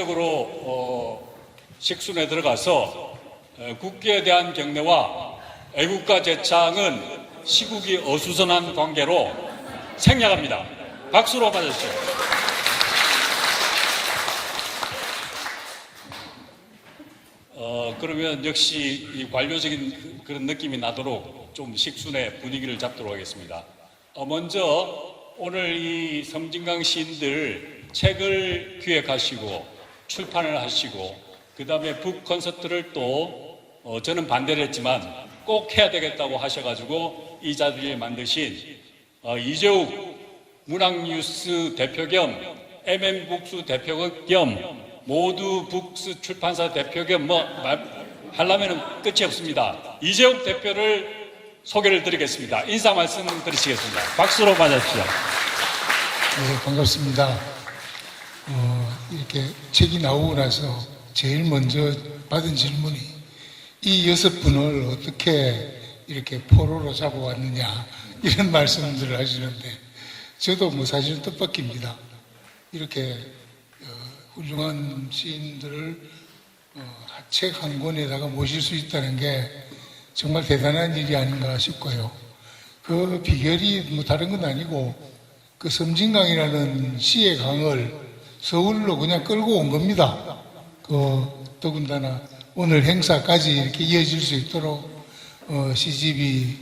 본격적으로 식순에 들어가서 국기에 대한 경례와 애국가 제창은 시국이 어수선한 관계로 생략합니다. 박수로 맞아주세요. 그러면 역시 이 관료적인 그런 느낌이 나도록 좀 식순의 분위기를 잡도록 하겠습니다. 먼저 오늘 이 섬진강 시인들 책을 기획하시고 출판을 하시고 그 다음에 북 콘서트를 또 저는 반대를 했지만 꼭 해야 되겠다고 하셔가지고 이 자리에 만드신 이재욱 문학뉴스 대표 겸 MM북스 대표 겸 모두 북스 출판사 대표 겸 하려면 끝이 없습니다. 이재욱 대표를 소개를 드리겠습니다. 인사 말씀 드리시겠습니다. 박수로 맞아주시죠. 네, 반갑습니다. 이렇게 책이 나오고 나서 제일 먼저 받은 질문이 이 6분을 어떻게 이렇게 포로로 잡아왔느냐 이런 말씀들을 하시는데 저도 사실은 뜻밖입니다. 이렇게 훌륭한 시인들을 책 한 권에다가 모실 수 있다는 게 정말 대단한 일이 아닌가 싶고요. 그 비결이 다른 건 아니고 그 섬진강이라는 시의 강을 서울로 그냥 끌고 온 겁니다. 더군다나 오늘 행사까지 이렇게 이어질 수 있도록 시집이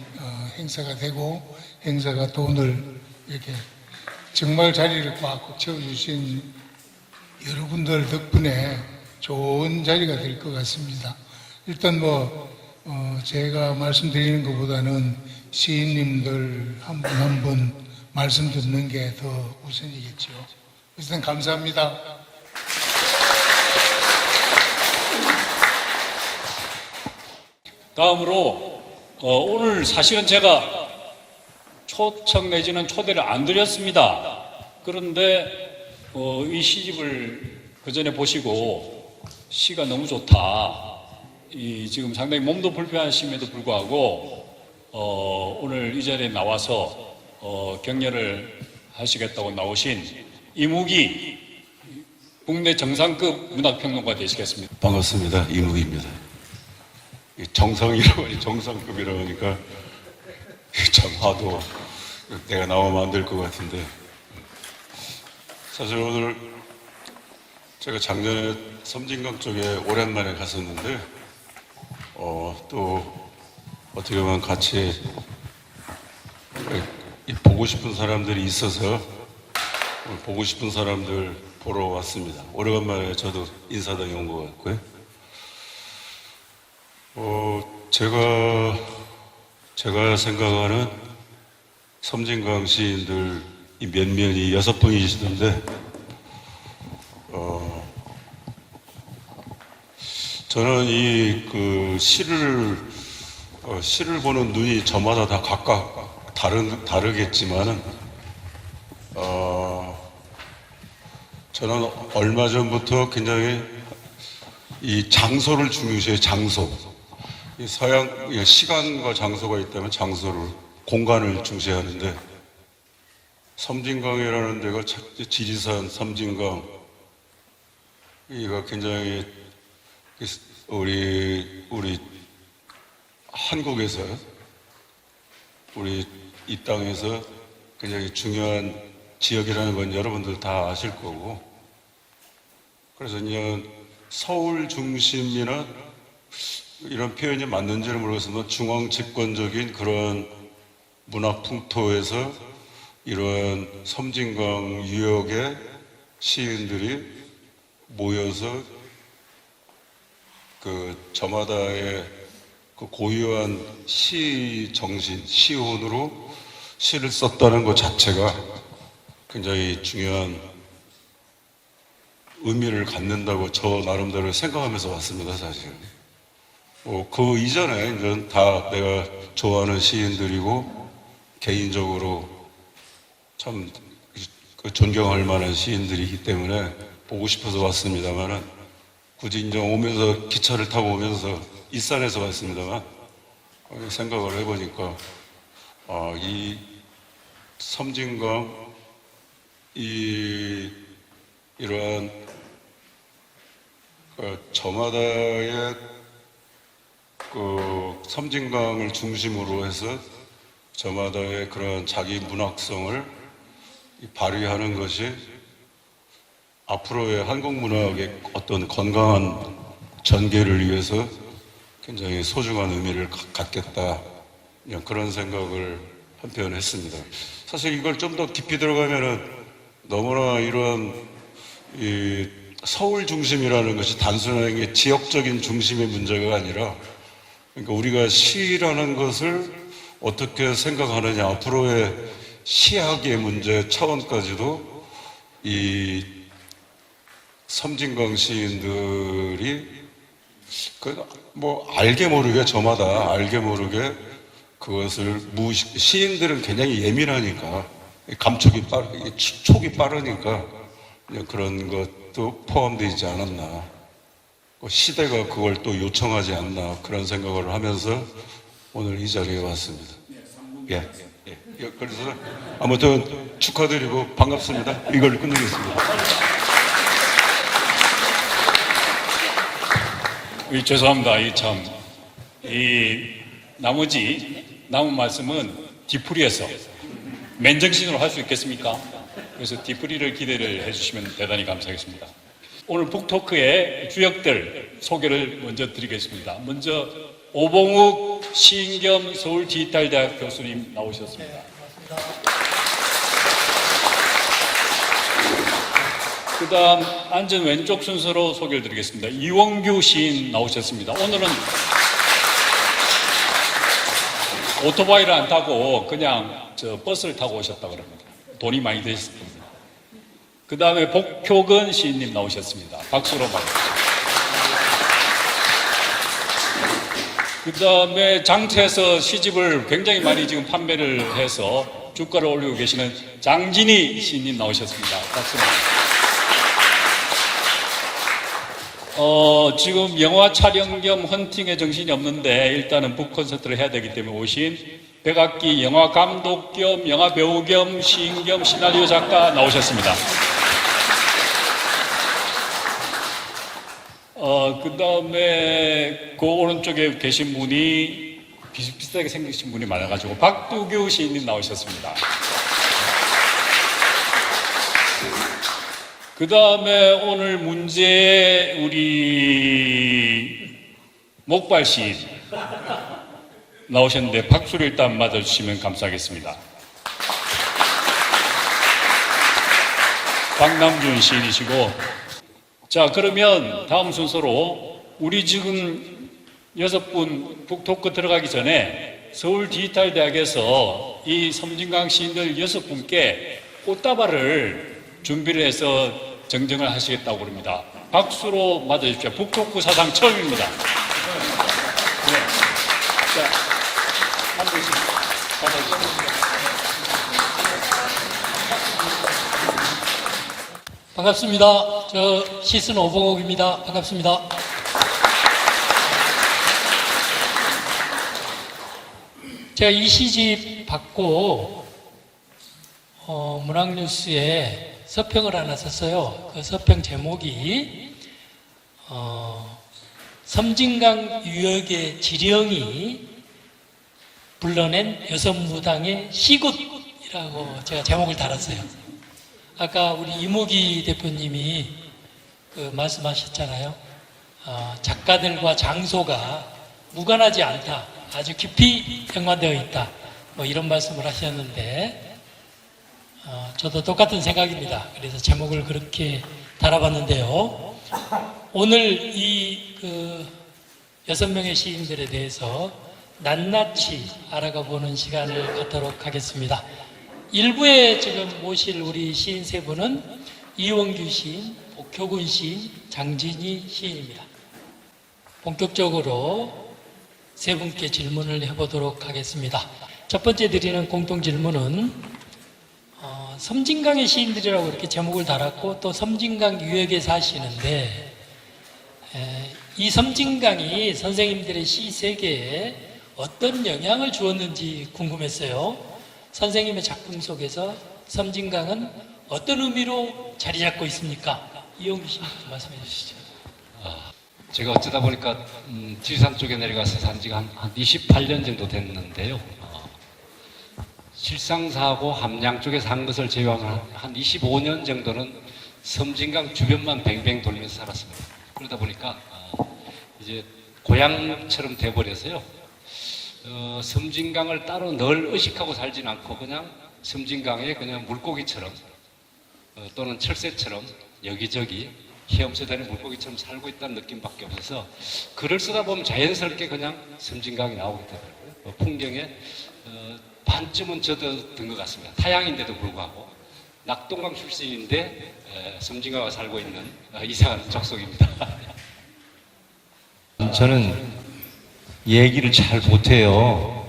행사가 되고 행사가 또 오늘 이렇게 정말 자리를 꽉 채워주신 여러분들 덕분에 좋은 자리가 될 것 같습니다. 일단 제가 말씀드리는 것보다는 시인님들 한 분 한 분 말씀 듣는 게 더 우선이겠죠. 일단 감사합니다. 다음으로 오늘 사실은 제가 초청 내지는 초대를 안 드렸습니다. 그런데 이 시집을 그 전에 보시고 시가 너무 좋다. 지금 상당히 몸도 불편하심에도 불구하고 오늘 이 자리에 나와서 격려를 하시겠다고 나오신 이무기 국내 정상급 문학평론가 되시겠습니다. 반갑습니다. 이무기입니다. 정상이라고 하니 정상급이라고 하니까 참 화도 내가 나오면 안 될 것 같은데 사실 오늘 제가 작년에 섬진강 쪽에 오랜만에 갔었는데 또 어떻게 보면 같이 보고 싶은 사람들이 있어서 보고 싶은 사람들 보러 왔습니다. 오래간만에 저도 인사동에 온 것 같고요. 제가 생각하는 섬진강 시인들 몇 명이 6분이시던데 저는 시를 보는 눈이 저마다 다 각각 다르겠지만은 저는 얼마 전부터 굉장히 이 장소를 중요시해요. 장소. 서양 시간과 장소가 있다면 공간을 중시하는데 섬진강이라는 데가 지리산 섬진강 이가 굉장히 우리 한국에서 우리 이 땅에서 굉장히 중요한 지역이라는 건 여러분들 다 아실 거고 그래서 그냥 서울 중심이나 이런 표현이 맞는지는 모르겠지만 중앙 집권적인 그런 문학 풍토에서 이런 섬진강 유역의 시인들이 모여서 저마다의 고유한 시 정신, 시혼으로 시를 썼다는 것 자체가 굉장히 중요한 의미를 갖는다고 저 나름대로 생각하면서 왔습니다, 사실. 그 이전에 이제 다 내가 좋아하는 시인들이고 개인적으로 참 존경할 만한 시인들이기 때문에 보고 싶어서 왔습니다만은 굳이 이제 오면서 기차를 타고 오면서 일산에서 왔습니다만 생각을 해보니까 이 섬진강 이러한 저마다의 그 섬진강을 중심으로 해서 저마다의 그런 자기 문학성을 발휘하는 것이 앞으로의 한국 문학의 어떤 건강한 전개를 위해서 굉장히 소중한 의미를 갖겠다, 그냥 그런 생각을 한편 했습니다. 사실 이걸 좀 더 깊이 들어가면은 너무나 이런 이 서울 중심이라는 것이 단순하게 지역적인 중심의 문제가 아니라, 그러니까 우리가 시라는 것을 어떻게 생각하느냐, 앞으로의 시학의 문제 차원까지도 이 섬진강 시인들이 뭐 알게 모르게 저마다 알게 모르게 그것을 시인들은 굉장히 예민하니까 촉이 빠르니까 그냥 그런 것도 포함되어 있지 않았나, 시대가 그걸 또 요청하지 않나, 그런 생각을 하면서 오늘 이 자리에 왔습니다. 예. 그래서 아무튼 축하드리고 반갑습니다. 이걸 끝내겠습니다. 죄송합니다. 나머지 남은 말씀은 뒤풀이에서 맨정신으로 할 수 있겠습니까? 그래서 뒤풀이를 기대를 해주시면 대단히 감사하겠습니다. 오늘 북토크의 주역들 소개를 먼저 드리겠습니다. 먼저 오봉욱 시인 겸 서울디지털대학 교수님 나오셨습니다. 그 다음 앉은 왼쪽 순서로 소개를 드리겠습니다. 이원규 시인 나오셨습니다. 오늘은 오토바이를 안 타고 그냥 버스를 타고 오셨다고 합니다. 돈이 많이 드셨을 겁니다. 그 다음에 복효근 시인님 나오셨습니다. 박수로 맞으십시오. 그 다음에 장터에서 시집을 굉장히 많이 지금 판매를 해서 주가를 올리고 계시는 장진희 시인님 나오셨습니다. 박수로 지금 영화 촬영 겸 헌팅에 정신이 없는데 일단은 북콘서트를 해야 되기 때문에 오신 백악기 영화 감독 겸 영화 배우 겸 시인 겸 시나리오 작가 나오셨습니다. 그 다음에 그 오른쪽에 계신 분이 비슷비슷하게 생기신 분이 많아가지고 박두규 시인님 나오셨습니다. 그 다음에 오늘 문제 우리 목발 시인 나오셨는데 박수를 일단 맞아주시면 감사하겠습니다. 박남준 시인이시고, 자 그러면 다음 순서로 우리 지금 6분 북토크 들어가기 전에 서울디지털대학에서 이 섬진강 시인들 6분께 꽃다발을 준비를 해서 정정을 하시겠다고 그럽니다. 박수로 맞아주십시오. 북토크 사상 처음입니다. 네. 자, 한 분씩 받아주십시오. 반갑습니다. 저 시슨 오봉옥입니다. 반갑습니다. 제가 이 시집 받고 문학뉴스에 서평을 하나 썼어요. 그 서평 제목이 섬진강 유역의 지령이 불러낸 여성무당의 시굿이라고 제가 제목을 달았어요. 아까 우리 이무기 대표님이 말씀하셨잖아요. 작가들과 장소가 무관하지 않다, 아주 깊이 연관되어 있다, 뭐 이런 말씀을 하셨는데 저도 똑같은 생각입니다. 그래서 제목을 그렇게 달아봤는데요. 오늘 이 6명의 시인들에 대해서 낱낱이 알아가 보는 시간을 갖도록 하겠습니다. 일부에 지금 모실 우리 시인 세 분은 이원규 시인, 복효근 시인, 장진희 시인입니다. 본격적으로 세 분께 질문을 해보도록 하겠습니다. 첫 번째 드리는 공통 질문은 섬진강의 시인들이라고 이렇게 제목을 달았고 또 섬진강 유역에 사시는데 이 섬진강이 선생님들의 시 세계에 어떤 영향을 주었는지 궁금했어요. 선생님의 작품 속에서 섬진강은 어떤 의미로 자리 잡고 있습니까? 이용규 씨 말씀해 주시죠. 제가 어쩌다 보니까 지리산 쪽에 내려가서 산 지가 한 28년 정도 됐는데요. 실상사하고 함양 쪽에 산 것을 제외하고 한 25년 정도는 섬진강 주변만 뱅뱅 돌면서 살았습니다. 그러다 보니까 이제 고향처럼 돼버려서요. 섬진강을 따로 늘 의식하고 살진 않고 그냥 섬진강에 그냥 물고기처럼 또는 철새처럼 여기저기 헤엄쳐다니는 물고기처럼 살고 있다는 느낌밖에 없어서 글을 쓰다 보면 자연스럽게 그냥 섬진강이 나오게 되더라고요. 풍경에 반쯤은 젖어든 것 같습니다. 타양인데도 불구하고 낙동강 출신인데 섬진강에 살고 있는 이상한 족속입니다. 저는 얘기를 잘 못해요.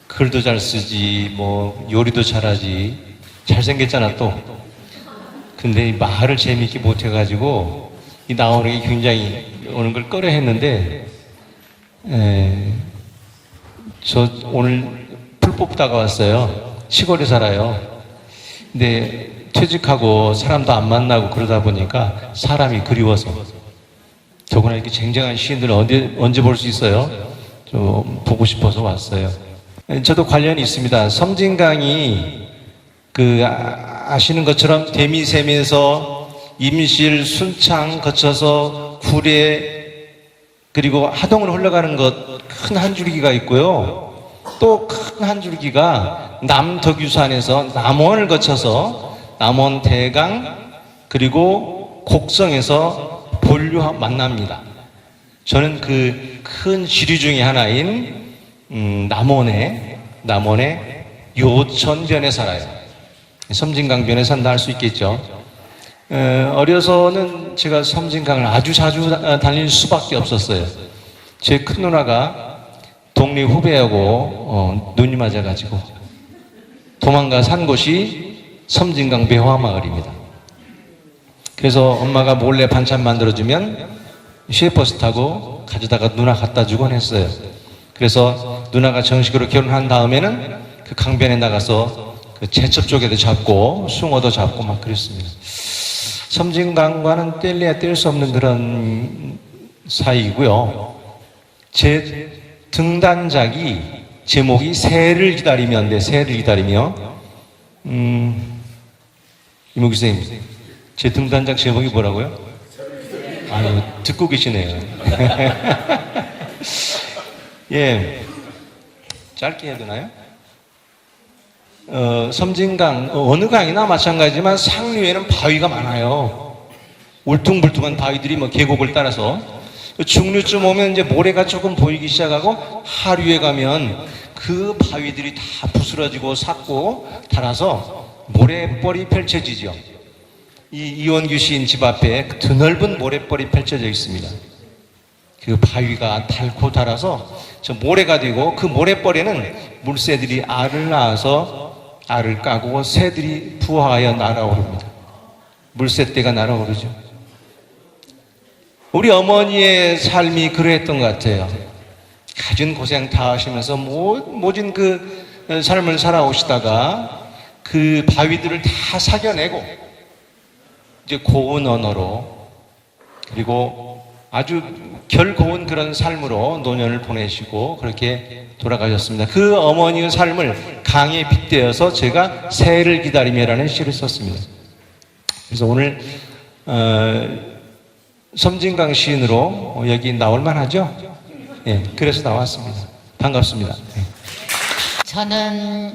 글도 잘 쓰지, 뭐 요리도 잘하지, 잘생겼잖아 또. 근데 이 말을 재미있게 못해가지고 이 나오는 게 굉장히 오는 걸 꺼려 했는데, 저 오늘 풀 뽑다가 왔어요. 시골에 살아요. 근데 퇴직하고 사람도 안 만나고 그러다 보니까 사람이 그리워서, 더구나 이렇게 쟁쟁한 시인들을 언제 볼 수 있어요? 좀 보고 싶어서 왔어요. 저도 관련이 있습니다. 섬진강이 아시는 것처럼 대미샘에서 임실, 순창 거쳐서 구례 그리고 하동을 흘러가는 것 큰 한 줄기가 있고요. 또 큰 한 줄기가 남덕유산에서 남원을 거쳐서 남원 대강 그리고 곡성에서 본류와 만납니다. 저는 그 큰 지류 중에 하나인 남원의 요천변에 살아요. 섬진강변에 산다 할 수 있겠죠. 어려서는 제가 섬진강을 아주 자주 다닐 수밖에 없었어요. 제 큰 누나가 동네 후배하고 눈이 맞아가지고 도망가 산 곳이 섬진강 배화마을입니다. 그래서 엄마가 몰래 반찬 만들어주면 시외버스 타고 가져다가 누나 갖다 주곤 했어요. 그래서 누나가 정식으로 결혼한 다음에는 그 강변에 나가서 그 제첩 쪽에도 잡고 숭어도 잡고 막 그랬습니다. 섬진강과는 뗄래야 뗄 수 없는 그런 사이이고요. 제 등단작이 제목이 새를 기다리면인데, 새를 기다리며. 이모기 선생님, 제 등단작 제목이 뭐라고요? 아유, 듣고 계시네요. 예, 짧게 해야 되나요? 섬진강, 어느 강이나 마찬가지지만 상류에는 바위가 많아요. 울퉁불퉁한 바위들이 뭐 계곡을 따라서. 중류쯤 오면 이제 모래가 조금 보이기 시작하고, 하류에 가면 그 바위들이 다 부스러지고 삭고 닳아서 모래벌이 펼쳐지죠. 이원규 시인 집 앞에 드넓은 모래벌이 펼쳐져 있습니다. 그 바위가 닳고 닳아서 저 모래가 되고, 그 모래벌에는 물새들이 알을 낳아서 알을 까고 새들이 부화하여 날아오릅니다. 물새떼가 날아오르죠. 우리 어머니의 삶이 그랬던 것 같아요. 가진 고생 다 하시면서 모진 그 삶을 살아오시다가 그 바위들을 다 사겨내고 이제 고운 언어로, 그리고 아주 결고운 그런 삶으로 노년을 보내시고 그렇게 돌아가셨습니다. 그 어머니의 삶을 강에 빗대어서 제가 새를 기다리며라는 시를 썼습니다. 그래서 오늘 섬진강 시인으로 여기 나올 만하죠? 예, 그래서 나왔습니다. 반갑습니다. 예. 저는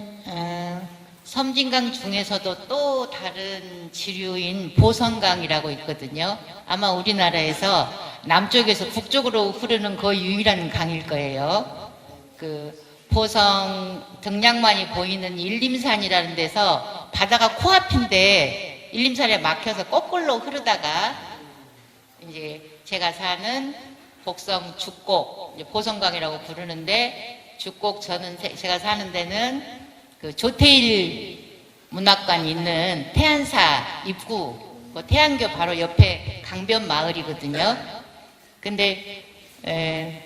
섬진강 중에서도 또 다른 지류인 보성강이라고 있거든요. 아마 우리나라에서 남쪽에서 북쪽으로 흐르는 거의 유일한 강일 거예요. 그 보성 등량만이 보이는 일림산이라는 데서 바다가 코앞인데 일림산에 막혀서 거꾸로 흐르다가 이제 제가 사는 곡성 죽곡, 보성강이라고 부르는데, 죽곡 제가 사는 데는 그 조태일 문학관이 있는 태안사 입구, 그 태안교 바로 옆에 강변 마을이거든요. 근데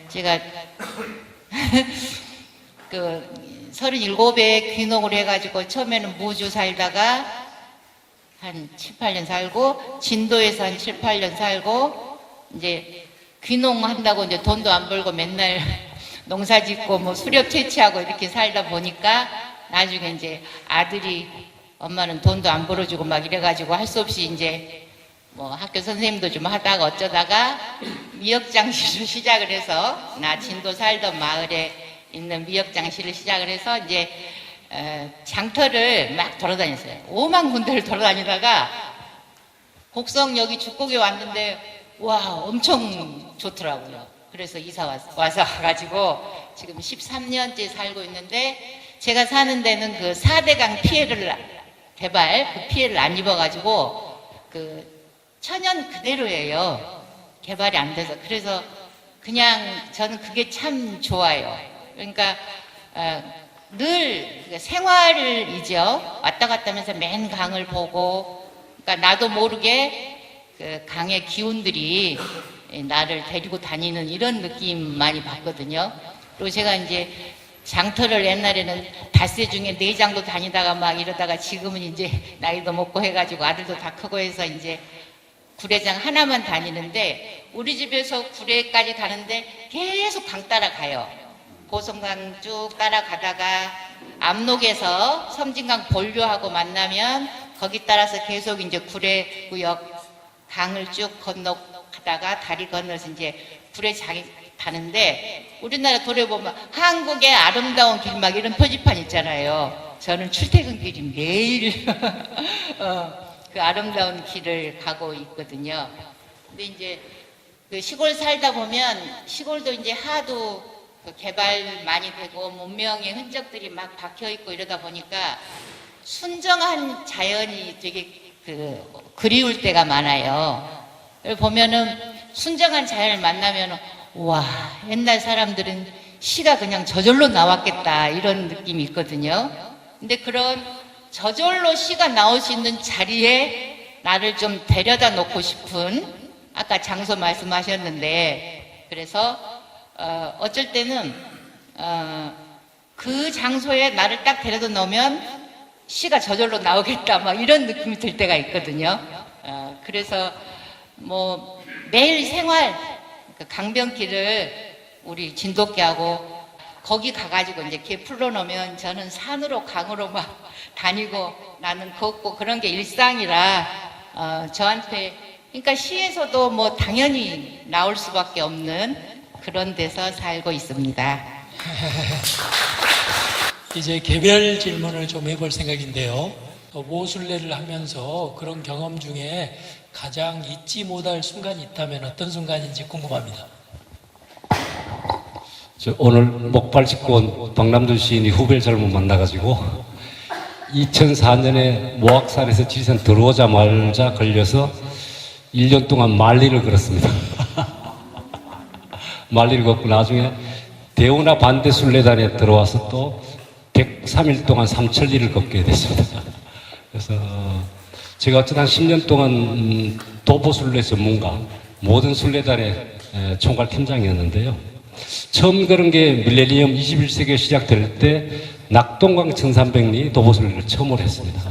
제가 그 37에 귀농을 해가지고 처음에는 무주 살다가 한 7, 8년 살고, 진도에서 한 7, 8년 살고, 이제 귀농한다고 이제 돈도 안 벌고 맨날 농사 짓고 뭐 수렵 채취하고 이렇게 살다 보니까 나중에 이제 아들이 엄마는 돈도 안 벌어주고 막 이래가지고 할 수 없이 이제 뭐 학교 선생님도 좀 하다가 어쩌다가 미역장실을 시작을 해서 나 진도 살던 마을에 있는 미역장실을 시작을 해서 이제 장터를 막 돌아다녔어요. 5만 군데를 돌아다니다가 곡성 여기 죽곡에 왔는데 와 엄청 좋더라고요. 그래서 이사 와서 가지고 지금 13년째 살고 있는데 제가 사는 데는 그 4대강 피해를 개발 그 피해를 안 입어가지고 그 천연 그대로예요. 개발이 안 돼서. 그래서 그냥 저는 그게 참 좋아요. 그러니까 늘 생활이죠. 왔다 갔다 하면서 맨 강을 보고, 그러니까 나도 모르게 그 강의 기운들이 나를 데리고 다니는 이런 느낌 많이 받거든요. 그리고 제가 이제 장터를 옛날에는 닷새 중에 4장도 다니다가 막 이러다가 지금은 이제 나이도 먹고 해가지고 아들도 다 크고 해서 이제 구례장 하나만 다니는데 우리 집에서 구례까지 가는데 계속 강 따라가요. 보성강 쭉 따라가다가 압록에서 섬진강 본류하고 만나면 거기 따라서 계속 이제 구례구역 강을 쭉 건너가다가 다리 건너서 이제 구례장에 가는데 우리나라 도로에 보면 한국의 아름다운 길 막 이런 표지판 있잖아요. 저는 출퇴근길이 매일 그 아름다운 길을 가고 있거든요. 근데 이제 그 시골 살다 보면 시골도 이제 하도 그 개발 많이 되고 문명의 흔적들이 막 박혀 있고 이러다 보니까 순정한 자연이 되게 그리울 때가 많아요. 보면은 순정한 자연을 만나면 와 옛날 사람들은 시가 그냥 저절로 나왔겠다 이런 느낌이 있거든요. 근데 그런 저절로 시가 나올 수 있는 자리에 나를 좀 데려다 놓고 싶은 아까 장소 말씀하셨는데 그래서 어쩔 때는 그 장소에 나를 딱 데려다 놓으면 시가 저절로 나오겠다 막 이런 느낌이 들 때가 있거든요. 그래서 뭐 매일 생활 그 강변길을 우리 진돗개하고 거기 가가지고 이제 개 풀러놓으면 저는 산으로 강으로 막 다니고 나는 걷고 그런 게 일상이라 저한테 그러니까 시에서도 뭐 당연히 나올 수밖에 없는 그런 데서 살고 있습니다. 이제 개별 질문을 좀 해볼 생각인데요. 모술래를 하면서 그런 경험 중에 가장 잊지 못할 순간이 있다면 어떤 순간인지 궁금합니다. 오늘 목발 짚고 온 박남준 시인이 후배를 잘못 만나가지고 2004년에 모악산에서 지리산 들어오자마자 걸려서 1년 동안 만리를 걸었습니다. 만리를 걷고 나중에 대우나 반대 순례단에 들어와서 또 103일 동안 삼천리를 걷게 됐습니다. 그래서 제가 어쨌든 한 10년 동안 도보순례 전문가, 모든 순례단의 총괄 팀장이었는데요. 처음 그런 게 밀레니엄 21세기에 시작될 때 낙동강 1300리 도보순례를 처음으로 했습니다.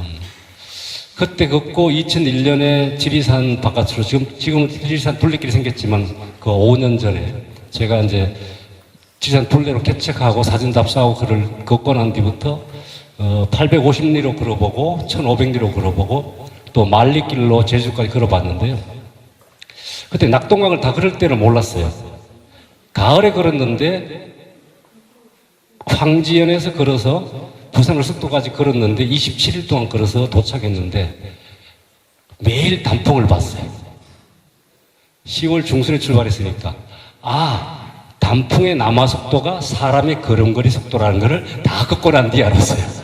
그때 걷고 2001년에 지리산 바깥으로 지금은 지리산 둘레길이 생겼지만 그 5년 전에 제가 이제 지리산 둘레로 개척하고 사진 답사하고 글을 걷고 난 뒤부터 850리로 걸어보고 1500리로 걸어보고 또 만리길로 제주까지 걸어봤는데요. 그때 낙동강을 다 걸을 때는 몰랐어요. 가을에 걸었는데 황지연에서 걸어서 부산을 숙도까지 걸었는데 27일 동안 걸어서 도착했는데 매일 단풍을 봤어요. 10월 중순에 출발했으니까 단풍의 남하 속도가 사람의 걸음걸이 속도라는 것을 다 걷고 난 뒤에 알았어요.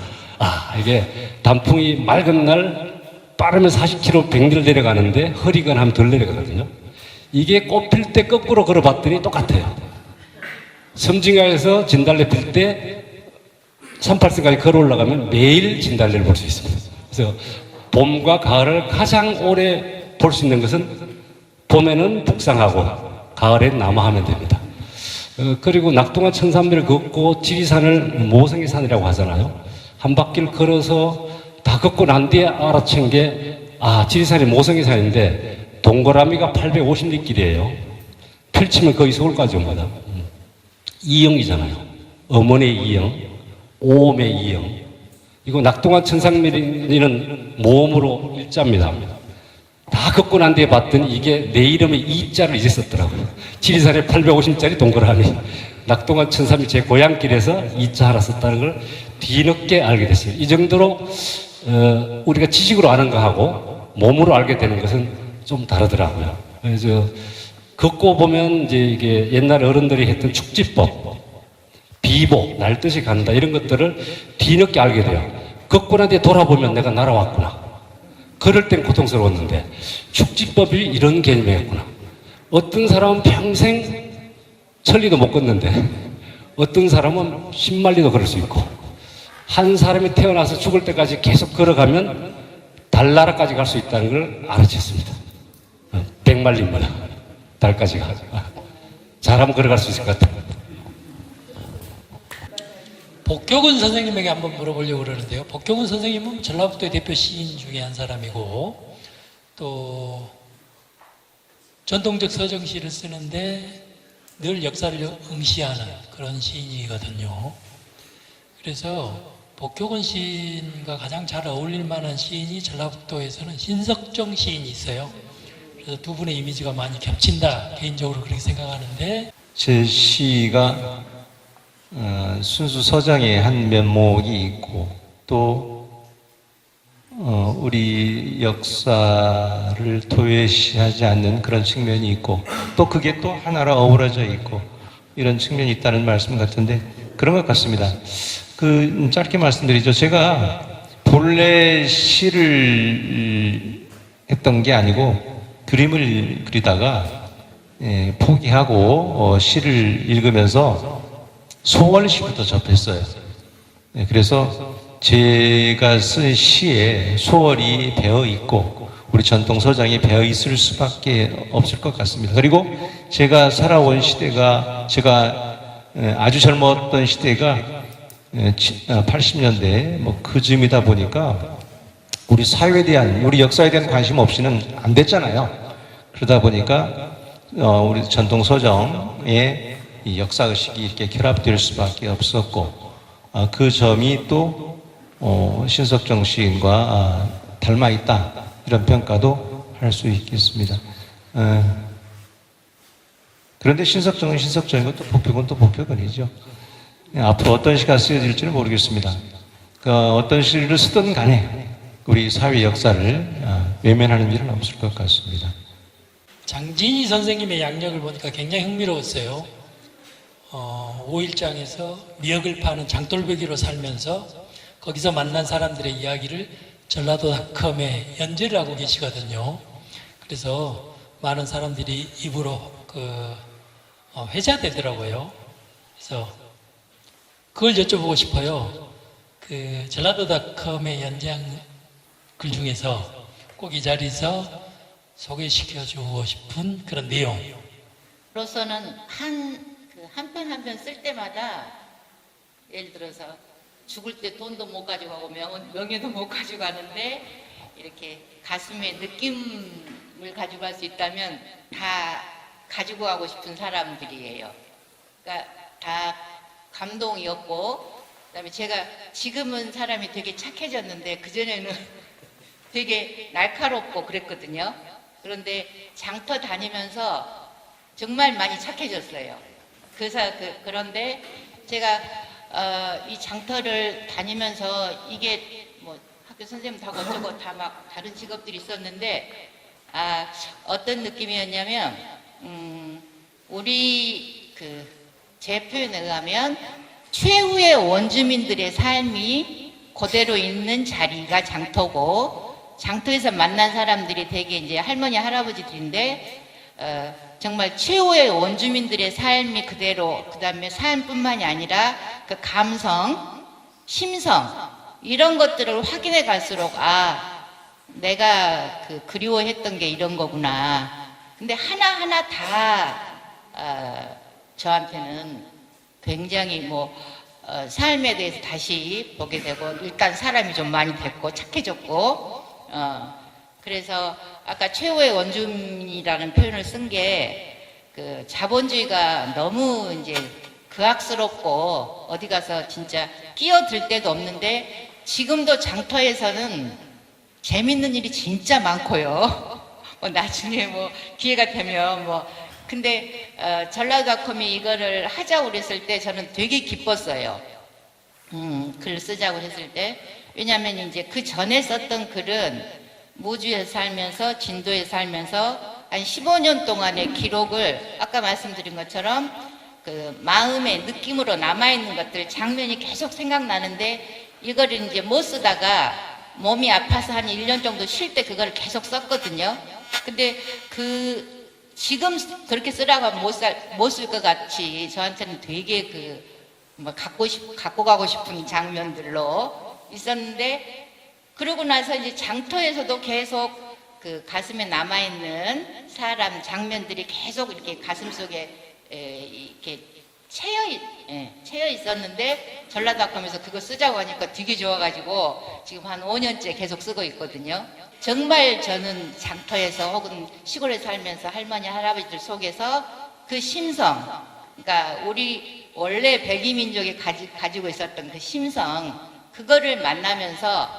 이게 단풍이 맑은 날 빠르면 40km 100리를 내려가는데 흐리거나 하면 덜 내려가거든요. 이게 꽃필 때 거꾸로 걸어봤더니 똑같아요. 섬진강에서 진달래 필 때 38선까지 걸어 올라가면 매일 진달래를 볼 수 있습니다. 그래서 봄과 가을을 가장 오래 볼 수 있는 것은 봄에는 북상하고 가을엔 남하하면 됩니다. 그리고 낙동강 1300을 걷고 지리산을 모성의 산이라고 하잖아요. 한 바퀴를 걸어서 다 걷고 난 뒤에 알아챈 게 지리산이 모성의 산인데 동그라미가 850리 길이에요. 펼치면 거의 서울까지 옵니다. 이영이잖아요. 어머니의 이영, 오음의 이영. 이거 낙동강 천상미리는 모음으로 일자입니다. 다 걷고 난 뒤에 봤더니 이게 내 이름의 이자를 이제 썼더라고요. 지리산에 850짜리 동그라미. 낙동강 천상미리 제 고향길에서 이자 하나 썼다는 걸 뒤늦게 알게 됐어요. 이 정도로 우리가 지식으로 아는 거하고 몸으로 알게 되는 것은 좀 다르더라고요. 그래서 걷고 보면 이제 이게 옛날 어른들이 했던 축지법, 비보, 날듯이 간다 이런 것들을 뒤늦게 알게 돼요. 걷고 난 뒤에 돌아보면 내가 날아왔구나. 걸을 땐 고통스러웠는데 축지법이 이런 개념이었구나. 어떤 사람은 평생 천리도 못 걷는데 어떤 사람은 10만리도 걸을 수 있고 한 사람이 태어나서 죽을 때까지 계속 걸어가면 달나라까지 갈 수 있다는 걸 알아챘습니다. 100만리입니다. 달까지 가. 잘하면 걸어갈 수 있을 것 같아요. 복교근 선생님에게 한번 물어보려고 그러는데요. 복교근 선생님은 전라북도의 대표 시인 중에 한 사람이고 또 전통적 서정시를 쓰는데 늘 역사를 응시하는 그런 시인이거든요. 그래서 복교근 시인과 가장 잘 어울릴 만한 시인이 전라북도에서는 신석정 시인이 있어요. 그래서 두 분의 이미지가 많이 겹친다 개인적으로 그렇게 생각하는데 제 시가 순수 서정의 한 면목이 있고 또 우리 역사를 도외시하지 않는 그런 측면이 있고 또 그게 또 하나로 어우러져 있고 이런 측면이 있다는 말씀 같은데 그런 것 같습니다. 짧게 말씀드리죠. 제가 본래 시를 했던 게 아니고 그림을 그리다가 포기하고 시를 읽으면서 소월시부터 접했어요. 그래서 제가 쓴 시에 소월이 배어 있고 우리 전통 서정이 배어 있을 수밖에 없을 것 같습니다. 그리고 제가 살아온 시대가 제가 아주 젊었던 시대가 80년대 그 즈음이다 보니까 우리 사회에 대한 우리 역사에 대한 관심 없이는 안 됐잖아요. 그러다 보니까 우리 전통 서정의 이 역사의식이 이렇게 결합될 수밖에 없었고 그 점이 또 신석정 시인과 닮아 있다 이런 평가도 할 수 있겠습니다. 그런데 신석정은 신석정이고 또 복표건 또 복표건이죠. 앞으로 어떤 시가 쓰여질지는 모르겠습니다. 어떤 시를 쓰든 간에 우리 사회 역사를 외면하는 일은 없을 것 같습니다. 장진희 선생님의 양력을 보니까 굉장히 흥미로웠어요. 5일장에서 미역을 파는 장돌배기로 살면서 거기서 만난 사람들의 이야기를 전라도닷컴에 연재를 하고 계시거든요. 그래서 많은 사람들이 입으로 회자되더라고요. 그래서 그걸 여쭤보고 싶어요. 전라도닷컴에 연재한 글 중에서 꼭 이 자리에서 소개시켜주고 싶은 그런 내용. 저로서는 한 편 한 편 쓸 때마다 예를 들어서 죽을 때 돈도 못 가져가고 명예도 못 가져가는데 이렇게 가슴에 느낌을 가져갈 수 있다면 다 가지고 가고 싶은 사람들이에요. 그러니까 다 감동이었고 그다음에 제가 지금은 사람이 되게 착해졌는데 그전에는 되게 날카롭고 그랬거든요. 그런데 장터 다니면서 정말 많이 착해졌어요. 그런데 제가 이 장터를 다니면서 이게 뭐 학교 선생님 다 어쩌고 다 막 다른 직업들이 있었는데 어떤 느낌이었냐면 우리 제 표현에 의하면 최후의 원주민들의 삶이 그대로 있는 자리가 장터고 장터에서 만난 사람들이 되게 이제 할머니 할아버지들인데 정말 최후의 원주민들의 삶이 그대로 그다음에 삶뿐만이 아니라 그 감성, 심성 이런 것들을 확인해 갈수록 내가 그리워했던 게 이런 거구나. 근데 하나하나 다 저한테는 굉장히 삶에 대해서 다시 보게 되고 일단 사람이 좀 많이 됐고 착해졌고 그래서 아까 최후의 원주민이라는 표현을 쓴 게 그 자본주의가 너무 이제 극악스럽고 어디 가서 진짜 끼어들 데도 없는데 지금도 장터에서는 재밌는 일이 진짜 많고요. 뭐 나중에 뭐 기회가 되면 뭐 근데 전라도닷컴이 이거를 하자고 그랬을 때 저는 되게 기뻤어요. 글 쓰자고 했을 때 왜냐하면 이제 그 전에 썼던 글은 무주에 살면서 진도에 살면서 한 15년 동안의 기록을 아까 말씀드린 것처럼 그 마음의 느낌으로 남아있는 것들 장면이 계속 생각나는데 이거를 이제 못 쓰다가 몸이 아파서 한 1년 정도 쉴 때 그걸 계속 썼거든요. 근데 그 지금 그렇게 쓰라고 하면 못 쓸 것 같이 저한테는 되게 그 뭐 갖고 가고 싶은 장면들로 있었는데 그러고 나서 이제 장터에서도 계속 그 가슴에 남아있는 사람 장면들이 계속 이렇게 가슴 속에 이렇게 채여 있었는데 전라도닷컴에서 그거 쓰자고 하니까 되게 좋아가지고 지금 한 5년째 계속 쓰고 있거든요. 정말 저는 장터에서 혹은 시골에 살면서 할머니 할아버지들 속에서 그 심성, 그러니까 우리 원래 백이민족이 가지고 있었던 그 심성, 그거를 만나면서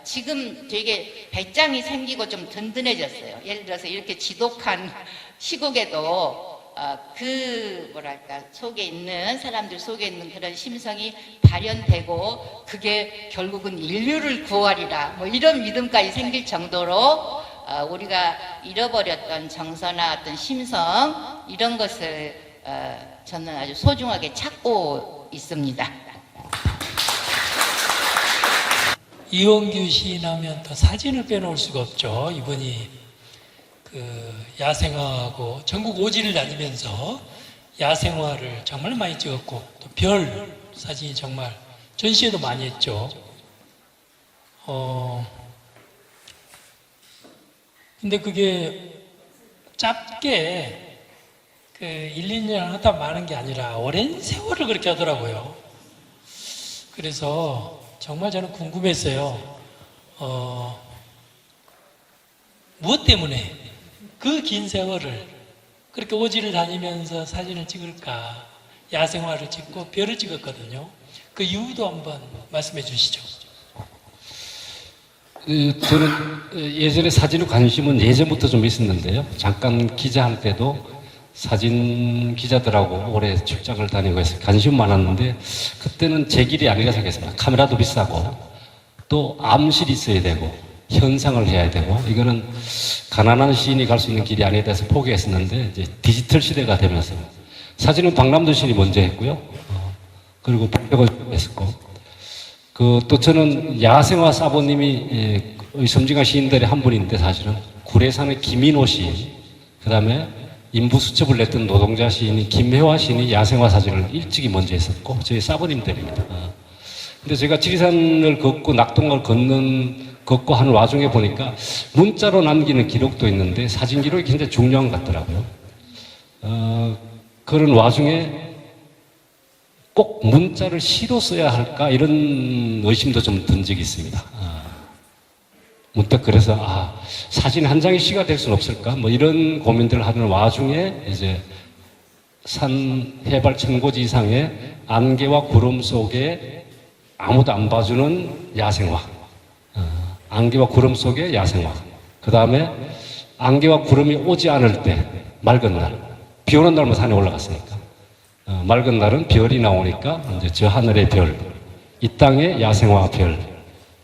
지금 되게 배짱이 생기고 좀 든든해졌어요. 예를 들어서 이렇게 지독한 시국에도 그 뭐랄까 속에 있는 사람들 속에 있는 그런 심성이 발현되고 그게 결국은 인류를 구하리라 뭐 이런 믿음까지 생길 정도로 우리가 잃어버렸던 정서나 어떤 심성 이런 것을 저는 아주 소중하게 찾고 있습니다. 이원규 시인 하면 또 사진을 빼놓을 수가 없죠. 이분이 그 야생화하고 전국 오지를 다니면서 야생화를 정말 많이 찍었고 또 별 사진이 정말 전시회도 많이 했죠. 근데 그게 짧게 그 1, 2년 하다 마는 게 아니라 오랜 세월을 그렇게 하더라고요. 그래서 정말 저는 궁금했어요. 무엇 때문에 그 긴 세월을 그렇게 오지를 다니면서 사진을 찍을까? 야생화를 찍고 별을 찍었거든요. 그 이유도 한번 말씀해 주시죠. 저는 예전에 사진에 관심은 예전부터 좀 있었는데요. 잠깐 기자할 때도 사진 기자들하고 오래 출장을 다니고 해서 관심 많았는데 그때는 제 길이 아니라 생각했습니다. 카메라도 비싸고 또 암실이 있어야 되고 현상을 해야 되고 이거는 가난한 시인이 갈 수 있는 길이 아니다 해서 포기했었는데 이제 디지털 시대가 되면서 사진은 박남도 시인이 먼저 했고요. 그리고 박백호 했었고 또 저는 야생화 사부님이 섬진강 시인들의 한 분인데 사실은 구례산의 김인호 시인 그 다음에 인부수첩을 냈던 노동자 시인이 김혜화 시인이 야생화 사진을 일찍이 먼저 했었고 저희 사부님들입니다. 근데 제가 지리산을 걷고 낙동강을 걷고 하는 와중에 보니까 문자로 남기는 기록도 있는데 사진 기록이 굉장히 중요한 것 같더라고요. 그런 와중에 꼭 문자를 시로 써야 할까 이런 의심도 좀 든 적이 있습니다. 문득 그래서 사진 한 장이 시가 될 수는 없을까 뭐 이런 고민들을 하는 와중에 이제 산 해발 1000고지 이상의 안개와 구름 속에 아무도 안 봐주는 야생화, 안개와 구름 속에 야생화, 그 다음에 안개와 구름이 오지 않을 때 맑은 날, 비 오는 날만 산에 올라갔으니까 맑은 날은 별이 나오니까 이제 저 하늘의 별, 이 땅의 야생화 별,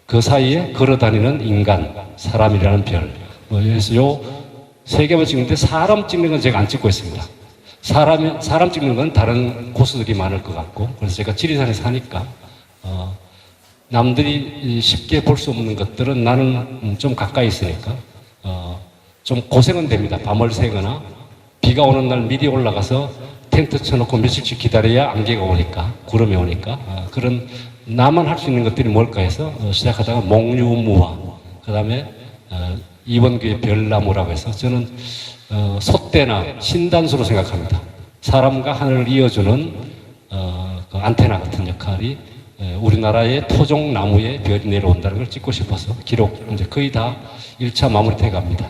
그 사이에 걸어다니는 인간, 사람이라는 별. 그래서 요 세 개만 찍는데 사람 찍는 건 제가 안 찍고 있습니다. 사람 찍는 건 다른 고수들이 많을 것 같고, 그래서 제가 지리산에 사니까 남들이 쉽게 볼 수 없는 것들은 나는 좀 가까이 있으니까 좀 고생은 됩니다. 밤을 새거나 비가 오는 날 미리 올라가서 텐트 쳐놓고 며칠씩 기다려야 안개가 오니까, 구름이 오니까 그런 나만 할 수 있는 것들이 뭘까 해서 시작하다가 목류무화, 그 다음에 이원규의 별나무라고 해서 저는 솥대나 신단수로 생각합니다. 사람과 하늘을 이어주는 그 안테나 같은 역할이 우리나라의 토종 나무에 별이 내려온다는 걸 찍고 싶어서 기록 이제 거의 다 1차 마무리돼 갑니다.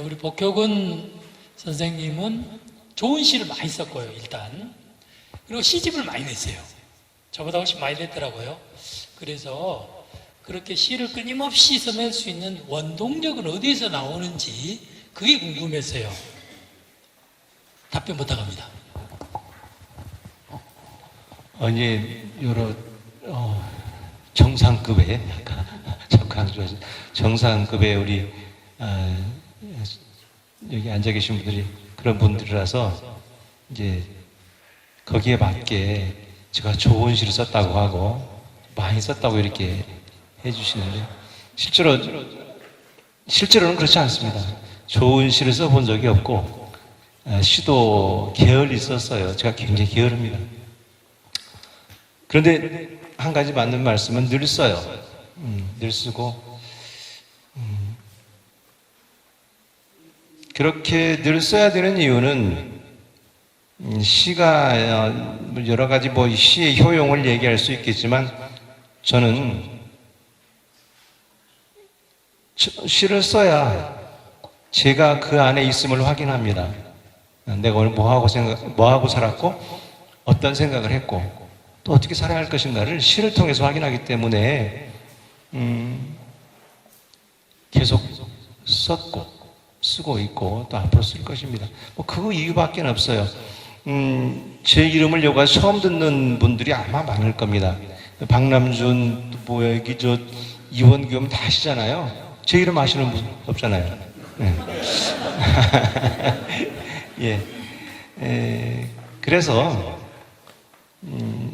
우리 복효근 선생님은 좋은 시를 많이 썼고요, 일단. 그리고 시집을 많이 냈어요. 저보다 훨씬 많이 냈더라고요. 그래서 그렇게 시를 끊임없이 써낼 수 있는 원동력은 어디에서 나오는지 그게 궁금했어요. 답변 부탁합니다. 이제 여러 정상급의 약간 자꾸 강조하죠. 정상급의 우리 여기 앉아 계신 분들이 그런 분들이라서 이제 거기에 맞게 제가 좋은 시를 썼다고 하고 많이 썼다고 이렇게 해주시는데 실제로는 그렇지 않습니다. 좋은 시를 써본 적이 없고 시도 게을리 썼어요. 제가 굉장히 게으릅니다. 그런데 한 가지 맞는 말씀은 늘 써요. 늘 쓰고 그렇게 늘 써야 되는 이유는 시가 여러 가지 뭐 시의 효용을 얘기할 수 있겠지만 저는 시를 써야 제가 그 안에 있음을 확인합니다. 내가 오늘 뭐 하고 살았고 어떤 생각을 했고 또 어떻게 살아야 할 것인가를 시를 통해서 확인하기 때문에 계속 썼고 쓰고 있고 또 앞으로 쓸 것입니다. 뭐 그 이유밖에 없어요. 제 이름을 여기 와서 처음 듣는 분들이 아마 많을 겁니다. 박남준, 뭐 여기 저 이원규 다 아시잖아요. 제 이름 아시는 분 없잖아요. 네. 예. 그래서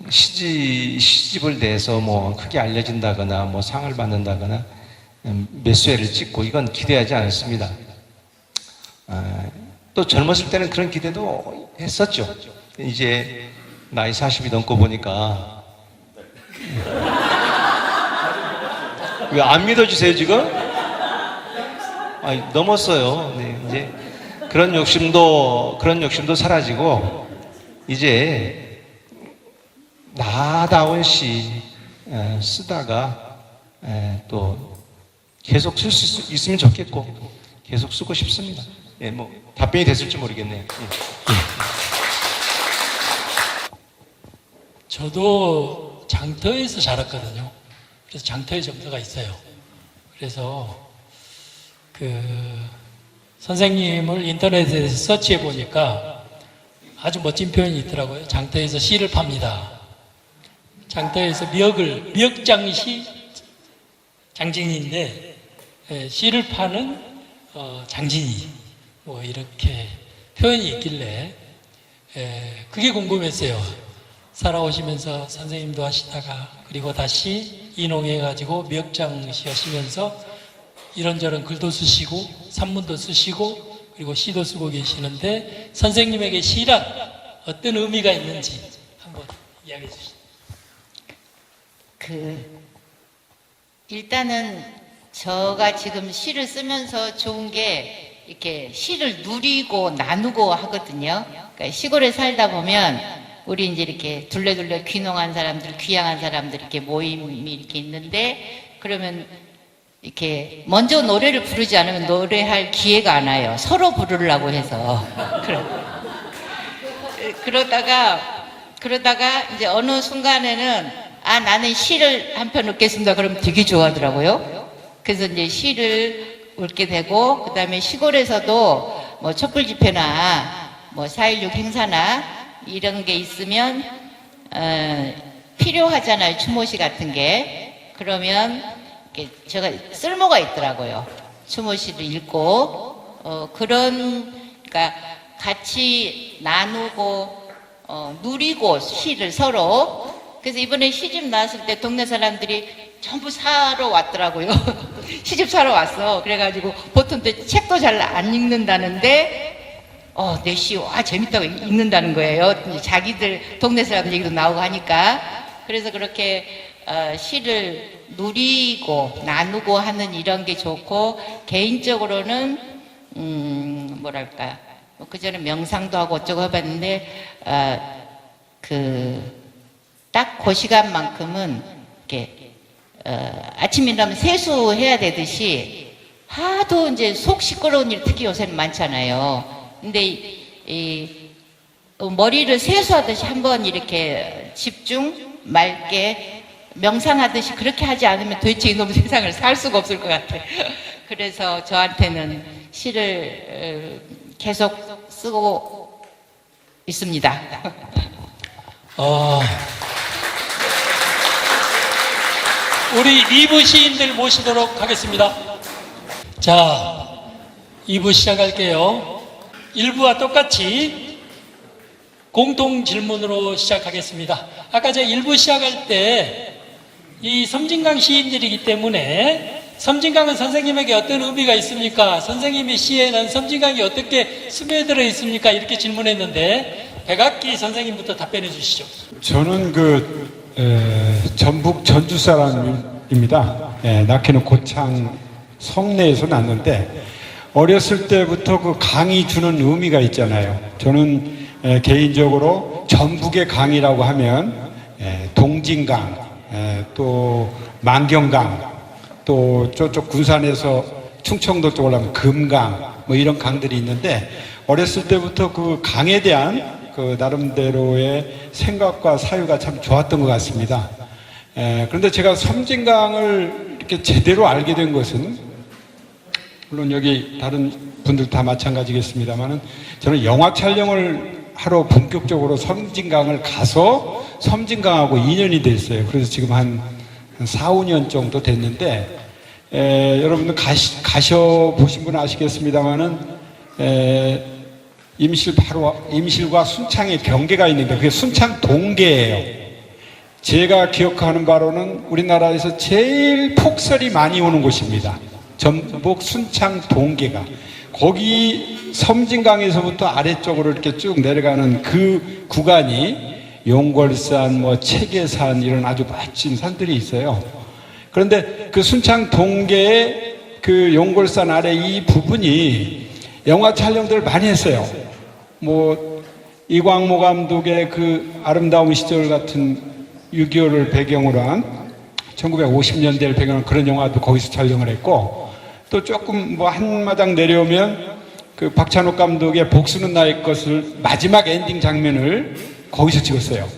시집을 내서 뭐 크게 알려진다거나 뭐 상을 받는다거나 몇 수회를 찍고 이건 기대하지 않습니다. 또 젊었을 때는 그런 기대도 했었죠. 이제 나이 40이 넘고 보니까 왜 안 믿어주세요 지금? 넘었어요. 네, 이제 그런 욕심도 사라지고 이제 나다운 시 쓰다가 또 계속 쓸 수 있으면 좋겠고 계속 쓰고 싶습니다. 예, 뭐 답변이 됐을지 모르겠네요. 예. 저도 장터에서 자랐거든요. 그래서 장터의 정서가 있어요. 그래서 그 선생님을 인터넷에서 서치해 보니까 아주 멋진 표현이 있더라고요. 장터에서 시를 팝니다. 장터에서 미역장시 장진인데 시를 파는 장진이 뭐 이렇게 표현이 있길래 그게 궁금했어요. 살아오시면서 선생님도 하시다가 그리고 다시 인홍해가지고 미역장시 하시면서 이런저런 글도 쓰시고 산문도 쓰시고 그리고 시도 쓰고 계시는데 선생님에게 시란 어떤 의미가 있는지 한번 이야기해 주시죠. 일단은 저가 지금 시를 쓰면서 좋은 게 이렇게 시를 누리고 나누고 하거든요. 그러니까 시골에 살다 보면 우리 이제 이렇게 둘레둘레 귀농한 사람들, 귀향한 사람들 이렇게 모임이 이렇게 있는데 그러면 이렇게 먼저 노래를 부르지 않으면 노래할 기회가 안 와요. 서로 부르려고 해서. 그러다가 이제 어느 순간에는 나는 시를 한 편 읽겠습니다. 그러면 되게 좋아하더라고요. 그래서 이제 시를 읽게 되고, 그 다음에 시골에서도 뭐 촛불 집회나 뭐 4.16 행사나 이런 게 있으면, 필요하잖아요. 추모시 같은 게. 그러면 제가 쓸모가 있더라고요. 추모시를 읽고, 그러니까 같이 나누고, 누리고 시를 서로. 그래서 이번에 시집 나왔을 때 동네 사람들이 전부 사러 왔더라고요. 시집 사러 왔어. 그래가지고 보통 또 책도 잘 안 읽는다는데 내 시 재밌다고 읽는다는 거예요. 자기들 동네 사람 얘기도 나오고 하니까. 그래서 그렇게 시를 누리고 나누고 하는 이런 게 좋고, 개인적으로는 뭐랄까, 그전에 명상도 하고 어쩌고 해봤는데 딱 그 시간만큼은 이렇게 아침 일어나면 세수해야 되듯이 하도 이제 속 시끄러운 일 특히 요새는 많잖아요. 근데 머리를 세수하듯이 한번 이렇게 집중, 맑게 명상하듯이 그렇게 하지 않으면 도대체 이놈 세상을 살 수가 없을 것 같아요. 그래서 저한테는 시를 계속 쓰고 있습니다. 우리 2부 시인들 모시도록 하겠습니다. 자, 2부 시작할게요. 1부와 똑같이 공통 질문으로 시작하겠습니다. 아까 제가 1부 시작할 때 이 섬진강 시인들이기 때문에 섬진강은 선생님에게 어떤 의미가 있습니까? 선생님의 시에는 섬진강이 어떻게 스며들어 있습니까? 이렇게 질문했는데 백악기 선생님부터 답변해 주시죠. 저는 전북 전주 사람입니다. 낳기는 고창 성내에서 났는데 어렸을 때부터 그 강이 주는 의미가 있잖아요. 저는 개인적으로 전북의 강이라고 하면 동진강, 또 만경강, 또 저쪽 군산에서 충청도 쪽으로 하면 금강, 뭐 이런 강들이 있는데 어렸을 때부터 그 강에 대한 그 나름대로의 생각과 사유가 참 좋았던 것 같습니다. 그런데 제가 섬진강을 이렇게 제대로 알게 된 것은 물론 여기 다른 분들 다 마찬가지겠습니다만은 저는 영화 촬영을 하러 본격적으로 섬진강을 가서 섬진강하고 인연이 됐어요. 그래서 지금 한 4, 5년 정도 됐는데 여러분들 가셔보신 분은 아시겠습니다만은 임실과 순창의 경계가 있는데 그게 순창 동계예요. 제가 기억하는 바로는 우리나라에서 제일 폭설이 많이 오는 곳입니다. 전북 순창 동계가. 거기 섬진강에서부터 아래쪽으로 이렇게 쭉 내려가는 그 구간이 용골산, 체계산 이런 아주 멋진 산들이 있어요. 그런데 그 순창 동계의 그 용골산 아래 이 부분이 영화 촬영들을 많이 했어요. 이광모 감독의 그 아름다운 시절 같은 6.25를 배경으로 한 1950년대를 배경으로 한 그런 영화도 거기서 촬영을 했고 또 조금 한 마당 내려오면 그 박찬욱 감독의 복수는 나의 것을 마지막 엔딩 장면을 거기서 찍었어요.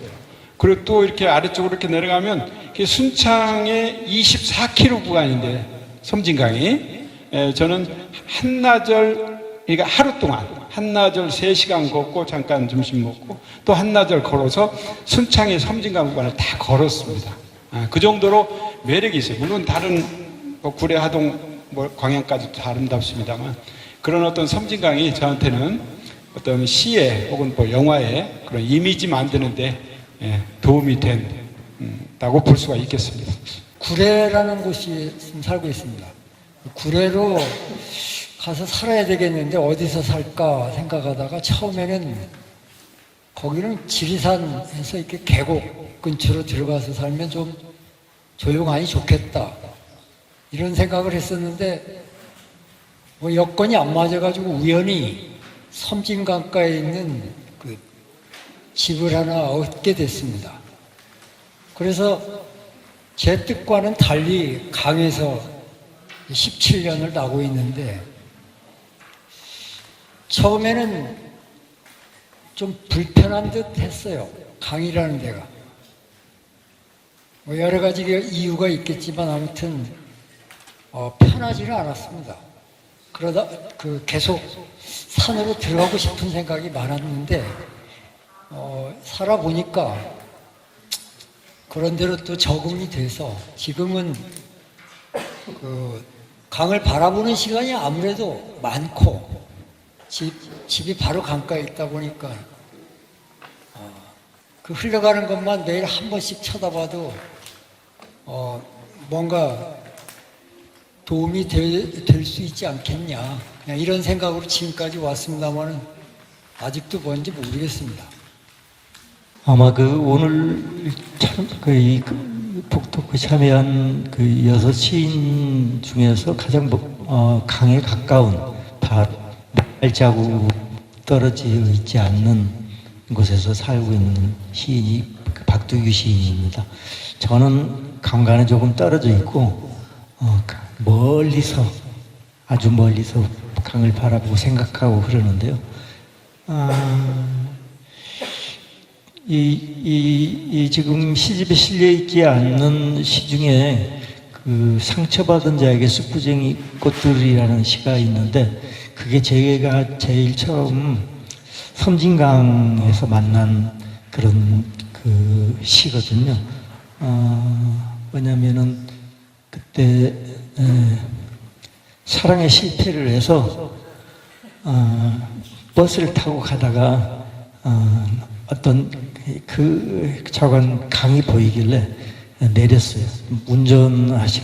그리고 또 이렇게 아래쪽으로 이렇게 내려가면 순창의 24km 구간인데 섬진강이 저는 한나절 그러니까 하루 동안 한나절 3시간 걷고 잠깐 점심 먹고 또 한나절 걸어서 순창의 섬진강 구간을 다 걸었습니다. 그 정도로 매력이 있어요. 물론 다른 구례, 하동, 광양까지도 다 아름답습니다만 그런 어떤 섬진강이 저한테는 어떤 시에 혹은 영화에 그런 이미지 만드는데 도움이 된다고 볼 수가 있겠습니다. 구례라는 곳이 지금 살고 있습니다. 구례로 가서 살아야 되겠는데 어디서 살까 생각하다가 처음에는 거기는 지리산에서 이렇게 계곡 근처로 들어가서 살면 좀 조용하니 좋겠다 이런 생각을 했었는데 여건이 안 맞아가지고 우연히 섬진강가에 있는 그 집을 하나 얻게 됐습니다. 그래서 제 뜻과는 달리 강에서 17년을 나고 있는데 처음에는 좀 불편한 듯 했어요. 강이라는 데가. 여러 가지 이유가 있겠지만 아무튼 편하지는 않았습니다. 그러다 계속 산으로 들어가고 싶은 생각이 많았는데 살아보니까 그런 대로 또 적응이 돼서 지금은 강을 바라보는 시간이 아무래도 많고 집이 바로 강가에 있다 보니까 그 흘러가는 것만 매일 한 번씩 쳐다봐도 뭔가 도움이 될 수 있지 않겠냐 그냥 이런 생각으로 지금까지 왔습니다만은 아직도 뭔지 모르겠습니다. 아마 오늘 이 북토크 참여한 그 6 시인 중에서 가장 강에 가까운 발자국 떨어져 있지 않는 곳에서 살고 있는 시인이 박두규 시인입니다. 저는 강과는 조금 떨어져 있고 멀리서 아주 멀리서 강을 바라보고 생각하고 그러는데요. 이 지금 시집에 실려 있지 않는 시 중에 그 상처받은 자에게 숯부쟁이 꽃들이라는 시가 있는데 그게 제가 제일 처음 섬진강에서 만난 그런 그 시거든요. 뭐냐면은 그때 사랑에 실패를 해서 버스를 타고 가다가 어떤 그 저건 강이 보이길래 내렸어요.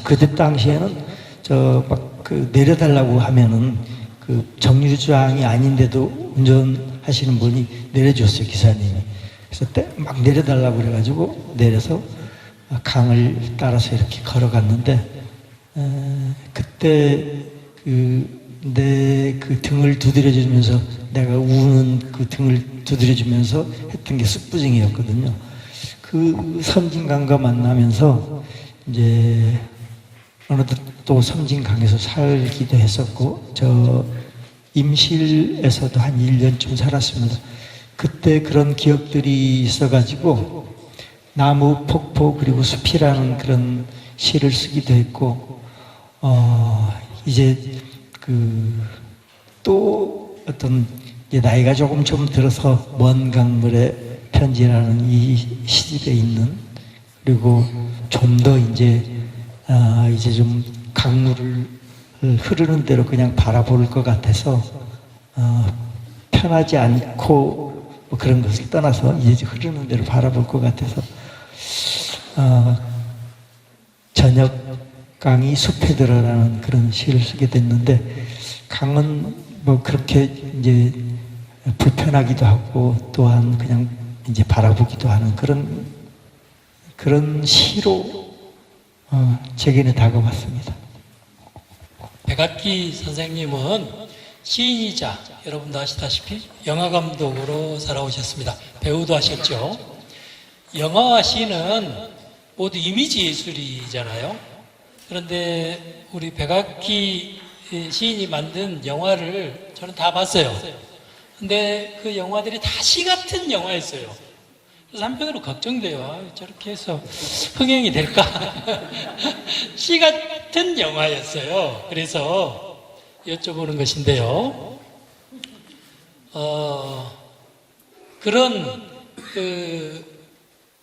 그때 당시에는 저 막 그 내려달라고 하면은 그 정류장이 아닌데도 운전하시는 분이 내려줬어요, 기사님이. 그래서 막 내려달라고 그래가지고 내려서 강을 따라서 이렇게 걸어갔는데 그때 내 그 등을 두드려주면서 내가 우는 그 등을 두드려주면서 했던 게 숯부쟁이였거든요. 그 섬진강과 만나면서 이제 어느덧 또 섬진강에서 살기도 했었고 저 임실에서도 한 1년쯤 살았습니다. 그때 그런 기억들이 있어가지고 나무, 폭포 그리고 숲이라는 그런 시를 쓰기도 했고 이제 또 어떤 이제 나이가 조금 좀 들어서 먼 강물의 편지라는 이 시집에 있는 그리고 좀 더 이제 좀 강물을 흐르는 대로 그냥 바라볼 것 같아서 편하지 않고 뭐 그런 것을 떠나서 이제 흐르는 대로 바라볼 것 같아서 저녁 강이 숲에 들어라는 그런 시를 쓰게 됐는데 강은 뭐 그렇게 이제 불편하기도 하고 또한 그냥 이제 바라보기도 하는 그런 시로 제게는 다가왔습니다. 백악기 선생님은 시인이자 여러분도 아시다시피 영화감독으로 살아오셨습니다. 배우도 하셨죠. 영화와 시는 모두 이미지 예술이잖아요. 그런데 우리 백악기 시인이 만든 영화를 저는 다 봤어요. 근데 그 영화들이 다 시 같은 영화였어요. 그래서 한편으로 걱정돼요. 저렇게 해서 흥행이 될까? 시 같은 영화였어요. 그래서 여쭤보는 것인데요. 그런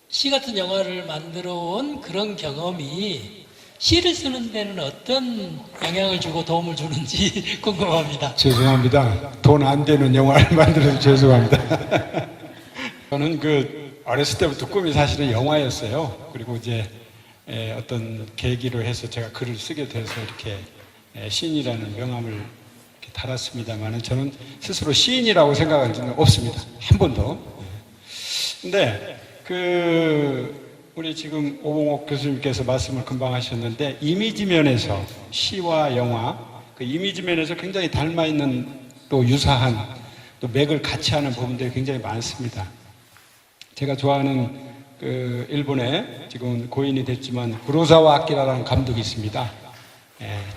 시 같은 영화를 만들어 온 그런 경험이 시를 쓰는 데는 어떤 영향을 주고 도움을 주는지 궁금합니다. 죄송합니다. 돈 안 되는 영화를 만들어서 죄송합니다. 저는 어렸을 때부터 꿈이 사실은 영화였어요. 그리고 이제 어떤 계기로 해서 제가 글을 쓰게 돼서 이렇게 시인이라는 명함을 이렇게 달았습니다만 저는 스스로 시인이라고 생각한 적은 없습니다. 한 번도. 근데 우리 지금 오봉옥 교수님께서 말씀을 금방 하셨는데 이미지 면에서 시와 영화 그 이미지 면에서 굉장히 닮아 있는 또 유사한 또 맥을 같이 하는 부분들이 굉장히 많습니다. 제가 좋아하는 일본에 지금 고인이 됐지만 구로사와 아키라라는 감독이 있습니다.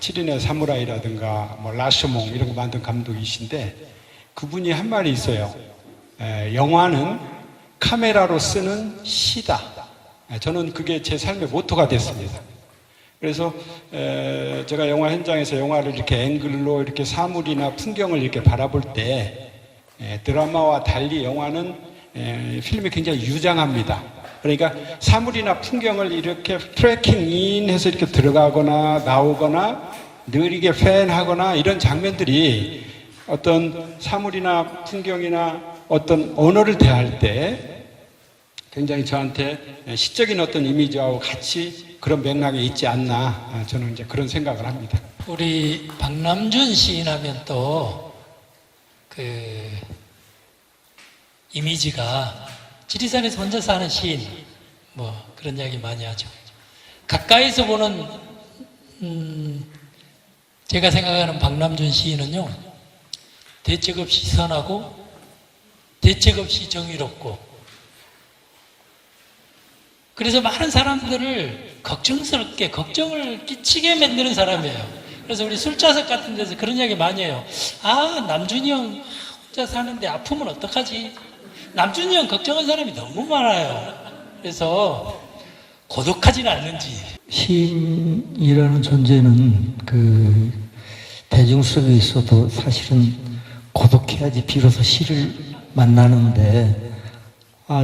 7인의 사무라이라든가 뭐 라쇼몽 이런 거 만든 감독이신데 그분이 한 말이 있어요. 영화는 카메라로 쓰는 시다. 저는 그게 제 삶의 모토가 됐습니다. 그래서 제가 영화 현장에서 영화를 이렇게 앵글로 이렇게 사물이나 풍경을 이렇게 바라볼 때 드라마와 달리 영화는 필름이 굉장히 유장합니다. 그러니까 사물이나 풍경을 이렇게 트래킹 해서 이렇게 들어가거나 나오거나 느리게 팬하거나 이런 장면들이 어떤 사물이나 풍경이나 어떤 언어를 대할 때 굉장히 저한테 시적인 어떤 이미지하고 같이 그런 맥락에 있지 않나 저는 이제 그런 생각을 합니다. 우리 박남준 시인 하면 또 이미지가 지리산에서 혼자 사는 시인 뭐 그런 이야기 많이 하죠. 가까이서 보는 제가 생각하는 박남준 시인은요 대책 없이 선하고 대책 없이 정의롭고 그래서 많은 사람들을 걱정스럽게 걱정을 끼치게 만드는 사람이에요. 그래서 우리 술자석 같은 데서 그런 이야기 많이 해요. 아, 남준이 형 혼자 사는데 아프면 어떡하지? 남준이 형 걱정한 사람이 너무 많아요. 그래서 고독하지는 않는지. 시인이라는 존재는 그 대중 속에 있어도 사실은 고독해야지 비로소 시를 만나는데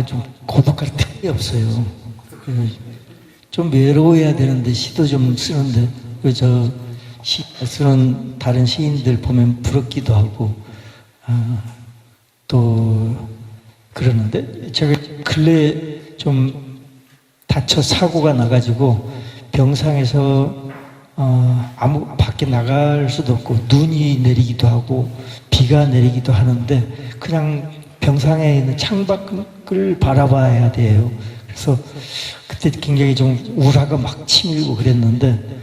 좀 고독할 틈이 없어요. 좀 외로워야 되는데 시도 좀 쓰는데 시 쓰는 다른 시인들 보면 부럽기도 하고 또 그러는데 제가 근래에 좀 다쳐 사고가 나가지고 병상에서 아무 밖에 나갈 수도 없고 눈이 내리기도 하고 비가 내리기도 하는데 그냥 병상에 있는 창밖을 바라봐야 돼요. 그래서 그때 굉장히 좀 우라가 막 치밀고 그랬는데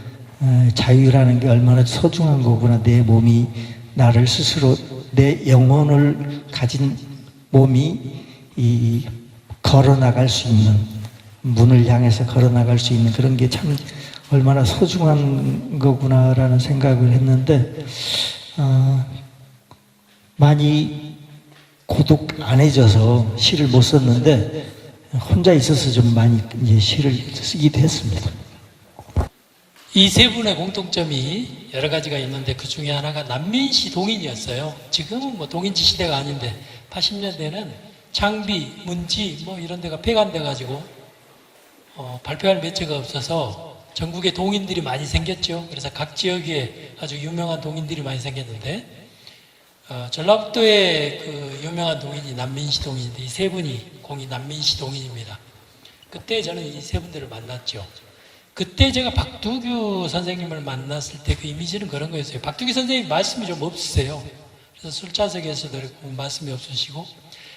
자유라는 게 얼마나 소중한 거구나. 내 몸이 나를 스스로 내 영혼을 가진 몸이 걸어나갈 수 있는 문을 향해서 걸어나갈 수 있는 그런 게 참 얼마나 소중한 거구나라는 생각을 했는데 많이 고독 안 해져서 시를 못 썼는데 혼자 있어서 좀 많이 이제 시를 쓰기도 했습니다. 이 세 분의 공통점이 여러 가지가 있는데 그 중에 하나가 난민시 동인이었어요. 지금은 뭐 동인지 시대가 아닌데 80년대는 장비, 문지 뭐 이런 데가 폐간돼 가지고 발표할 매체가 없어서 전국에 동인들이 많이 생겼죠. 그래서 각 지역에 아주 유명한 동인들이 많이 생겼는데 전라북도의 그 유명한 동인이 난민시 동인인데 이 세 분이 공이 난민시 동인입니다. 그때 저는 이 세 분들을 만났죠. 그때 제가 박두규 선생님을 만났을 때 그 이미지는 그런 거였어요. 박두규 선생님 말씀이 좀 없으세요. 그래서 술자석에서도 이렇게 말씀이 없으시고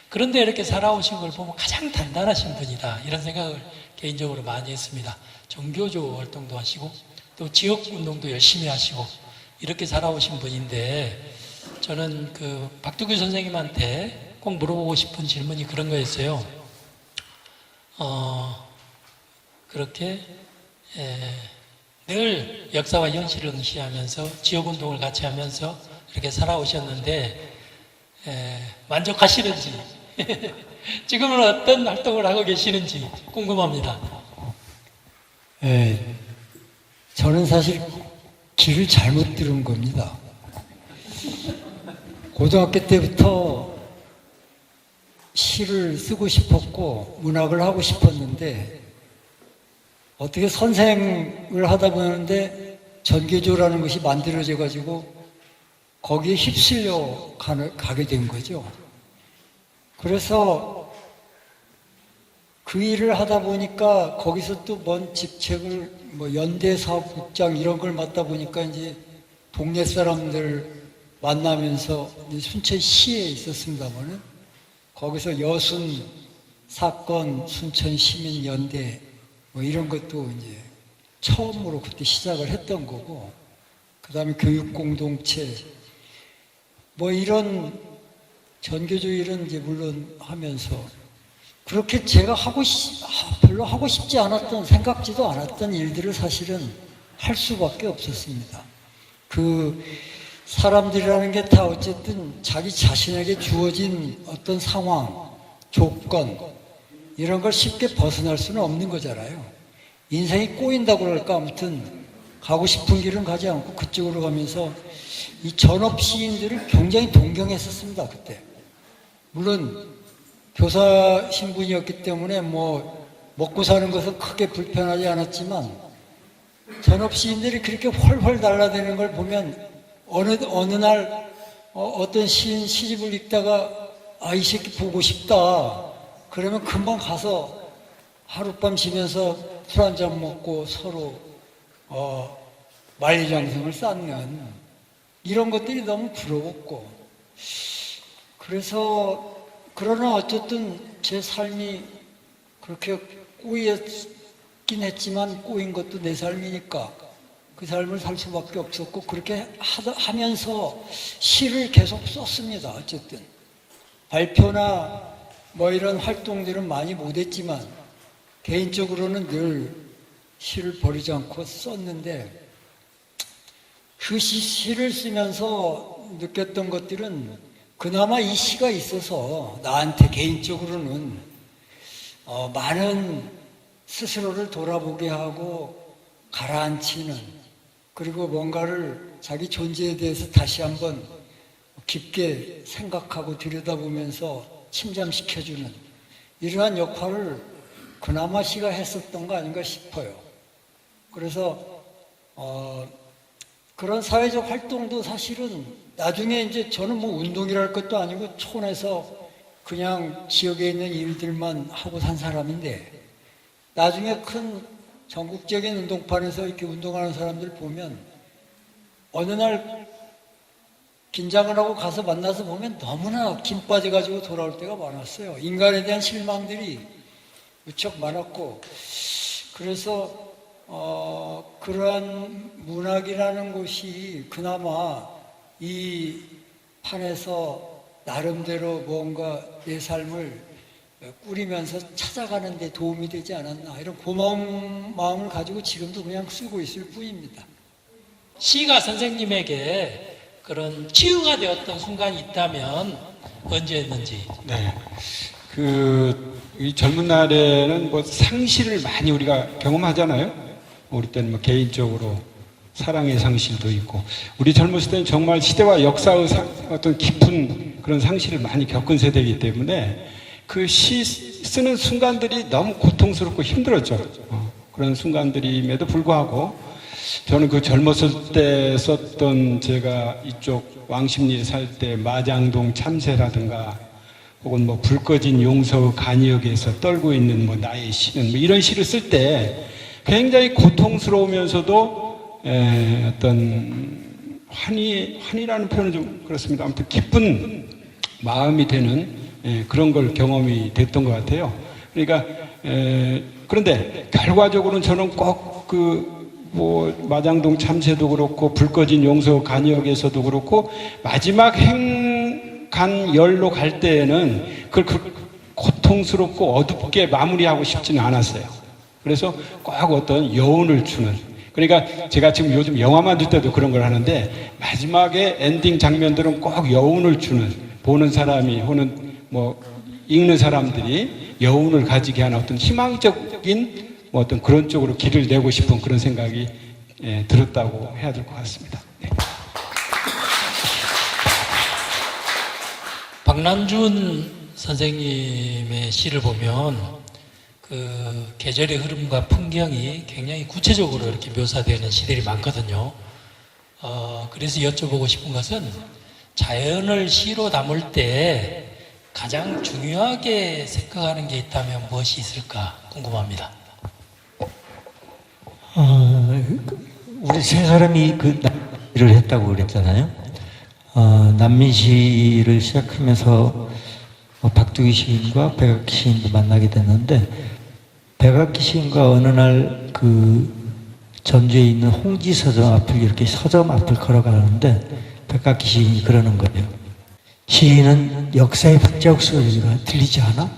그런데 이렇게 살아오신 걸 보면 가장 단단하신 분이다 이런 생각을 개인적으로 많이 했습니다. 정교조 활동도 하시고 또 지역운동도 열심히 하시고 이렇게 살아오신 분인데 저는 그 박두규 선생님한테 꼭 물어보고 싶은 질문이 그런 거였어요. 그렇게 늘 역사와 현실을 응시하면서 지역운동을 같이 하면서 이렇게 살아오셨는데 만족하시는지 지금은 어떤 활동을 하고 계시는지 궁금합니다. 저는 사실 길을 잘못 들은 겁니다. 고등학교 때부터 시를 쓰고 싶었고 문학을 하고 싶었는데 어떻게 선생을 하다 보는데 전교조라는 것이 만들어져 가지고 거기에 휩쓸려 가게 된 거죠. 그래서 그 일을 하다 보니까 거기서 또 먼 직책을 뭐 연대사업국장 이런 걸 맡다 보니까 이제 동네 사람들 만나면서 순천시에 있었습니다만은 거기서 여순 사건 순천시민연대 뭐 이런 것도 이제 처음으로 그때 시작을 했던 거고 그 다음에 교육공동체 뭐 이런 전교조 일은 이제 물론 하면서 그렇게 제가 별로 하고 싶지 않았던 생각지도 않았던 일들을 사실은 할 수밖에 없었습니다. 그 사람들이라는 게 다 어쨌든 자기 자신에게 주어진 어떤 상황, 조건 이런 걸 쉽게 벗어날 수는 없는 거잖아요. 인생이 꼬인다고 그럴까 아무튼 가고 싶은 길은 가지 않고 그쪽으로 가면서 이 전업 시인들을 굉장히 동경했었습니다. 그때 물론 교사 신분이었기 때문에 뭐 먹고 사는 것은 크게 불편하지 않았지만 전업 시인들이 그렇게 훨훨 달라대는 걸 보면 어느 날 어떤 시인 시집을 읽다가 이 새끼 보고 싶다 그러면 금방 가서 하룻밤 쉬면서 술 한잔 먹고 서로 만리장성을 쌓는 이런 것들이 너무 부러웠고 그래서 그러나 어쨌든 제 삶이 그렇게 꼬였긴 했지만 꼬인 것도 내 삶이니까 그 삶을 살 수밖에 없었고 그렇게 하면서 시를 계속 썼습니다. 어쨌든 발표나 뭐 이런 활동들은 많이 못했지만 개인적으로는 늘 시를 버리지 않고 썼는데 그 시를 쓰면서 느꼈던 것들은 그나마 이 시가 있어서 나한테 개인적으로는 많은 스스로를 돌아보게 하고 가라앉히는, 그리고 뭔가를 자기 존재에 대해서 다시 한번 깊게 생각하고 들여다보면서 침잠시켜주는 이러한 역할을 그나마 시가 했었던 거 아닌가 싶어요. 그래서 그런 사회적 활동도 사실은 나중에 이제 저는 뭐 운동이랄 것도 아니고 촌에서 그냥 지역에 있는 일들만 하고 산 사람인데, 나중에 큰 전국적인 운동판에서 이렇게 운동하는 사람들 보면 어느 날 긴장을 하고 가서 만나서 보면 너무나 김 빠져가지고 돌아올 때가 많았어요. 인간에 대한 실망들이 무척 많았고, 그래서 그러한 문학이라는 곳이 그나마 이 판에서 나름대로 뭔가 내 삶을 꾸리면서 찾아가는 데 도움이 되지 않았나, 이런 고마운 마음을 가지고 지금도 그냥 쓰고 있을 뿐입니다. 시가 선생님에게 그런 치유가 되었던 순간이 있다면 언제였는지. 네. 이 젊은 날에는 뭐 상실을 많이 우리가 경험하잖아요. 우리 때는 뭐 개인적으로 사랑의 상실도 있고, 우리 젊었을 때는 정말 시대와 역사의 어떤 깊은 그런 상실을 많이 겪은 세대이기 때문에 그 시 쓰는 순간들이 너무 고통스럽고 힘들었죠. 그런 순간들임에도 불구하고 저는 그 젊었을 때 썼던, 제가 이쪽 왕십리 살 때 마장동 참새라든가 혹은 뭐 불 꺼진 용서 간이역에서 떨고 있는 뭐 나의 시는 뭐 이런 시를 쓸 때 굉장히 고통스러우면서도 어떤 환희라는 표현은 좀 그렇습니다. 아무튼 기쁜 마음이 되는 그런 걸 경험이 됐던 것 같아요. 그러니까 그런데 결과적으로는 저는 꼭 뭐 마장동 참새도 그렇고 불 꺼진 용서 간이역에서도 그렇고 마지막 행간 열로 갈 때에는 그걸 고통스럽고 어둡게 마무리하고 싶지는 않았어요. 그래서 꼭 어떤 여운을 주는, 그러니까 제가 지금 요즘 영화 만들 때도 그런 걸 하는데 마지막에 엔딩 장면들은 꼭 여운을 주는, 보는 사람이 혹은 뭐 읽는 사람들이 여운을 가지게 하는 어떤 희망적인 뭐 어떤 그런 쪽으로 길을 내고 싶은 그런 생각이 들었다고 해야 될 것 같습니다. 네. 박난준 선생님의 시를 보면 그 계절의 흐름과 풍경이 굉장히 구체적으로 이렇게 묘사되는 시들이 많거든요. 그래서 여쭤보고 싶은 것은 자연을 시로 담을 때 가장 중요하게 생각하는 게 있다면 무엇이 있을까 궁금합니다. 우리 세 사람이 그 난민시를 했다고 그랬잖아요. 난민시를 시작하면서 박두기 시인과 백악기 시인도 만나게 됐는데, 백악기 시인과 어느 날 그 전주에 있는 홍지 서점 앞을 이렇게 서점 앞을 걸어가는데 백악기 시인이 그러는 거예요. 시인은 역사의 발자국 소리가 들리지 않아?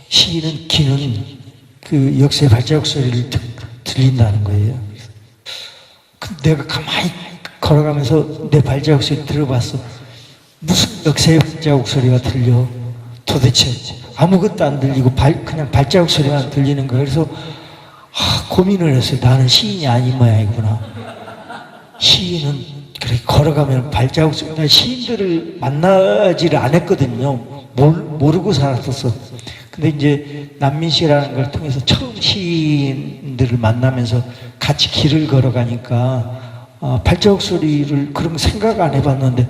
시인은 귀는 그 역사의 발자국 소리를 들린다는 거예요. 내가 가만히 걸어가면서 내 발자국 소리 들어봤어. 무슨 역사의 발자국 소리가 들려? 도대체 아무것도 안 들리고 그냥 발자국 소리만 들리는 거예요. 그래서 고민을 했어요. 나는 시인이 아닌 모양이구나. 시인은 그렇게 걸어가면 발자국 소리. 난 시인들을 만나지를 않았거든요. 모르고 살았었어. 근데 이제 난민시라는 걸 통해서 처음 시인들을 만나면서 같이 길을 걸어가니까 발자국 소리를 그런 거 생각 안 해봤는데,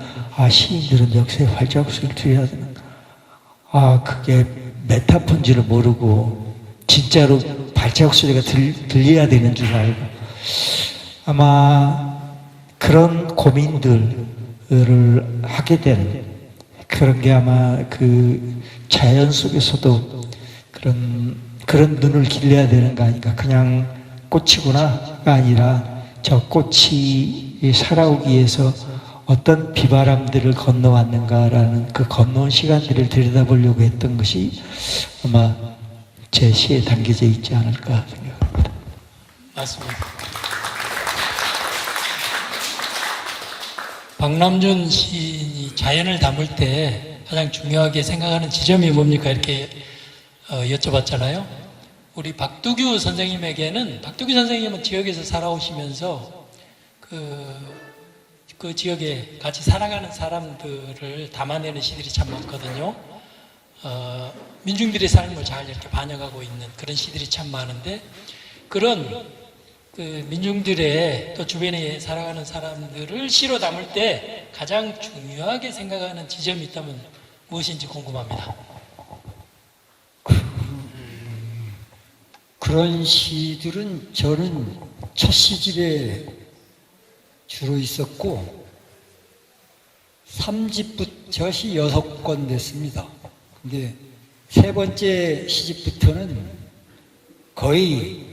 시인들은 역사의 발자국 소리를 들어야 되는가. 그게 메타폰지를 모르고 진짜로 발자국 소리가 들려야 되는 줄 알고, 아마 그런 고민들을 하게 된 그런 게 아마 그 자연 속에서도 그런 눈을 길러야 되는 거 아닌가. 그냥 꽃이구나가 아니라 저 꽃이 살아오기 위해서 어떤 비바람들을 건너왔는가라는 그 건너온 시간들을 들여다보려고 했던 것이 아마 제 시에 담겨져 있지 않을까 생각합니다. 맞습니다. 박남준 시인이 자연을 담을 때 가장 중요하게 생각하는 지점이 뭡니까? 이렇게 여쭤봤잖아요. 우리 박두규 선생님에게는, 박두규 선생님은 지역에서 살아오시면서 그 지역에 같이 살아가는 사람들을 담아내는 시들이 참 많거든요. 민중들의 삶을 잘 이렇게 반영하고 있는 그런 시들이 참 많은데, 그런 그 민중들의 또 주변에 살아가는 사람들을 시로 담을 때 가장 중요하게 생각하는 지점이 있다면 무엇인지 궁금합니다. 그런 시들은 저는 첫 시집에 주로 있었고 3집부터 제가 시 6권 냈습니다. 근데 세 번째 시집부터는 거의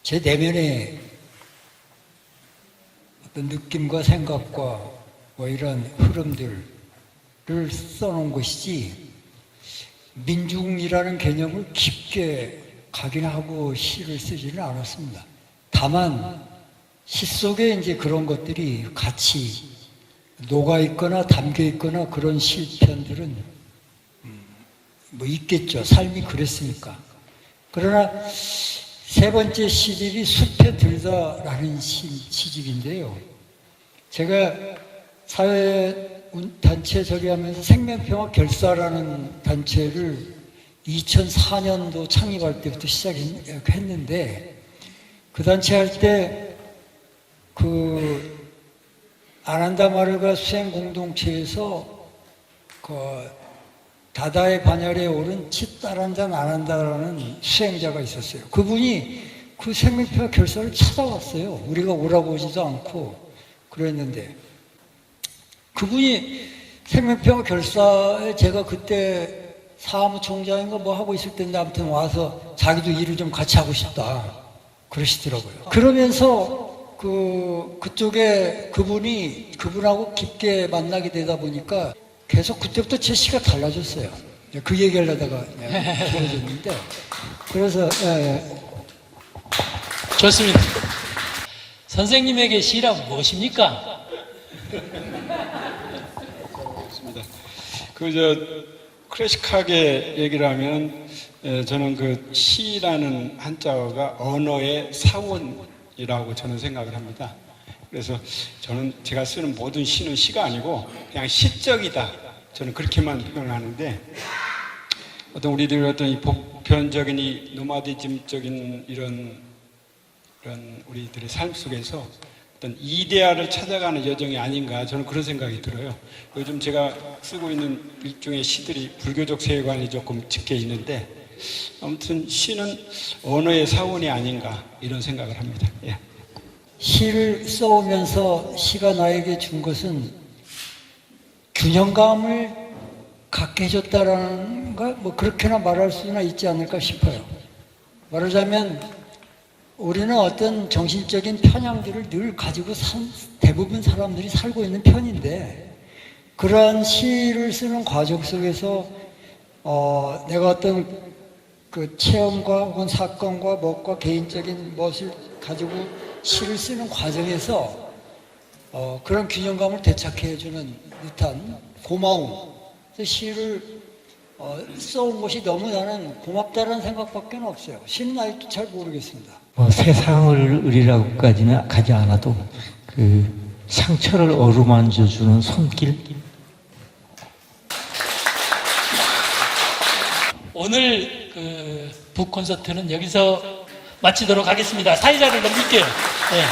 제 내면의 어떤 느낌과 생각과 뭐 이런 흐름들을 써놓은 것이지, 민중이라는 개념을 깊게 각인하고 시를 쓰지는 않았습니다. 다만 시 속에 이제 그런 것들이 같이 녹아 있거나 담겨 있거나 그런 시편들은 뭐 있겠죠. 삶이 그랬으니까. 그러나 세 번째 시집이 숲에 들다라는 시집인데요. 제가 사회단체 저기 하면서 생명평화 결사라는 단체를 2004년도 창립할 때부터 시작했는데, 그 단체 할 때 아난다 마르가 수행 공동체에서 다다의 반열에 오른 치따란잔 아난다라는 수행자가 있었어요. 그분이 그 생명평화 결사를 찾아왔어요. 우리가 오라고 오지도 않고 그랬는데, 그분이 생명평화 결사에 제가 그때 사무총장인가 뭐 하고 있을 때인데 아무튼 와서 자기도 일을 좀 같이 하고 싶다 그러시더라고요. 그러면서 그쪽에 그분하고 깊게 만나게 되다 보니까 계속 그때부터 제 시가 달라졌어요. 그 얘기를 하다가 길어졌는데, 그래서 좋습니다. 선생님에게 시란 무엇입니까? 클래식하게 얘기를 하면 저는 그 시라는 한자어가 언어의 사원이라고 저는 생각을 합니다. 그래서 저는 제가 쓰는 모든 시는 시가 아니고 그냥 시적이다, 저는 그렇게만 표현을 하는데, 어떤 우리들 어떤 이 보편적인 이 노마디즘적인 이런 우리들의 삶 속에서 어떤 이데아를 찾아가는 여정이 아닌가, 저는 그런 생각이 들어요. 요즘 제가 쓰고 있는 일종의 시들이 불교적 세계관이 조금 짙게 있는데, 아무튼 시는 언어의 사원이 아닌가 이런 생각을 합니다. 예. 시를 써오면서 시가 나에게 준 것은 균형감을 갖게 해줬다라는 가 뭐 그렇게나 말할 수나 있지 않을까 싶어요. 말하자면 우리는 어떤 정신적인 편향들을 늘 가지고 대부분 사람들이 살고 있는 편인데, 그러한 시를 쓰는 과정 속에서 내가 어떤 그 체험과 혹은 사건과 무엇과 개인적인 무엇을 가지고 시를 쓰는 과정에서 그런 균형감을 되찾게 해주는 듯한 고마움, 시를 써온 것이 너무 나는 고맙다는 생각밖에 없어요. 시는 아직도 잘 모르겠습니다. 세상을 의리라고까지는 가지 않아도 그 상처를 어루만져주는 손길. 오늘 그 북 콘서트는 여기서 마치도록 하겠습니다. 사회자를 넘길게요. 네.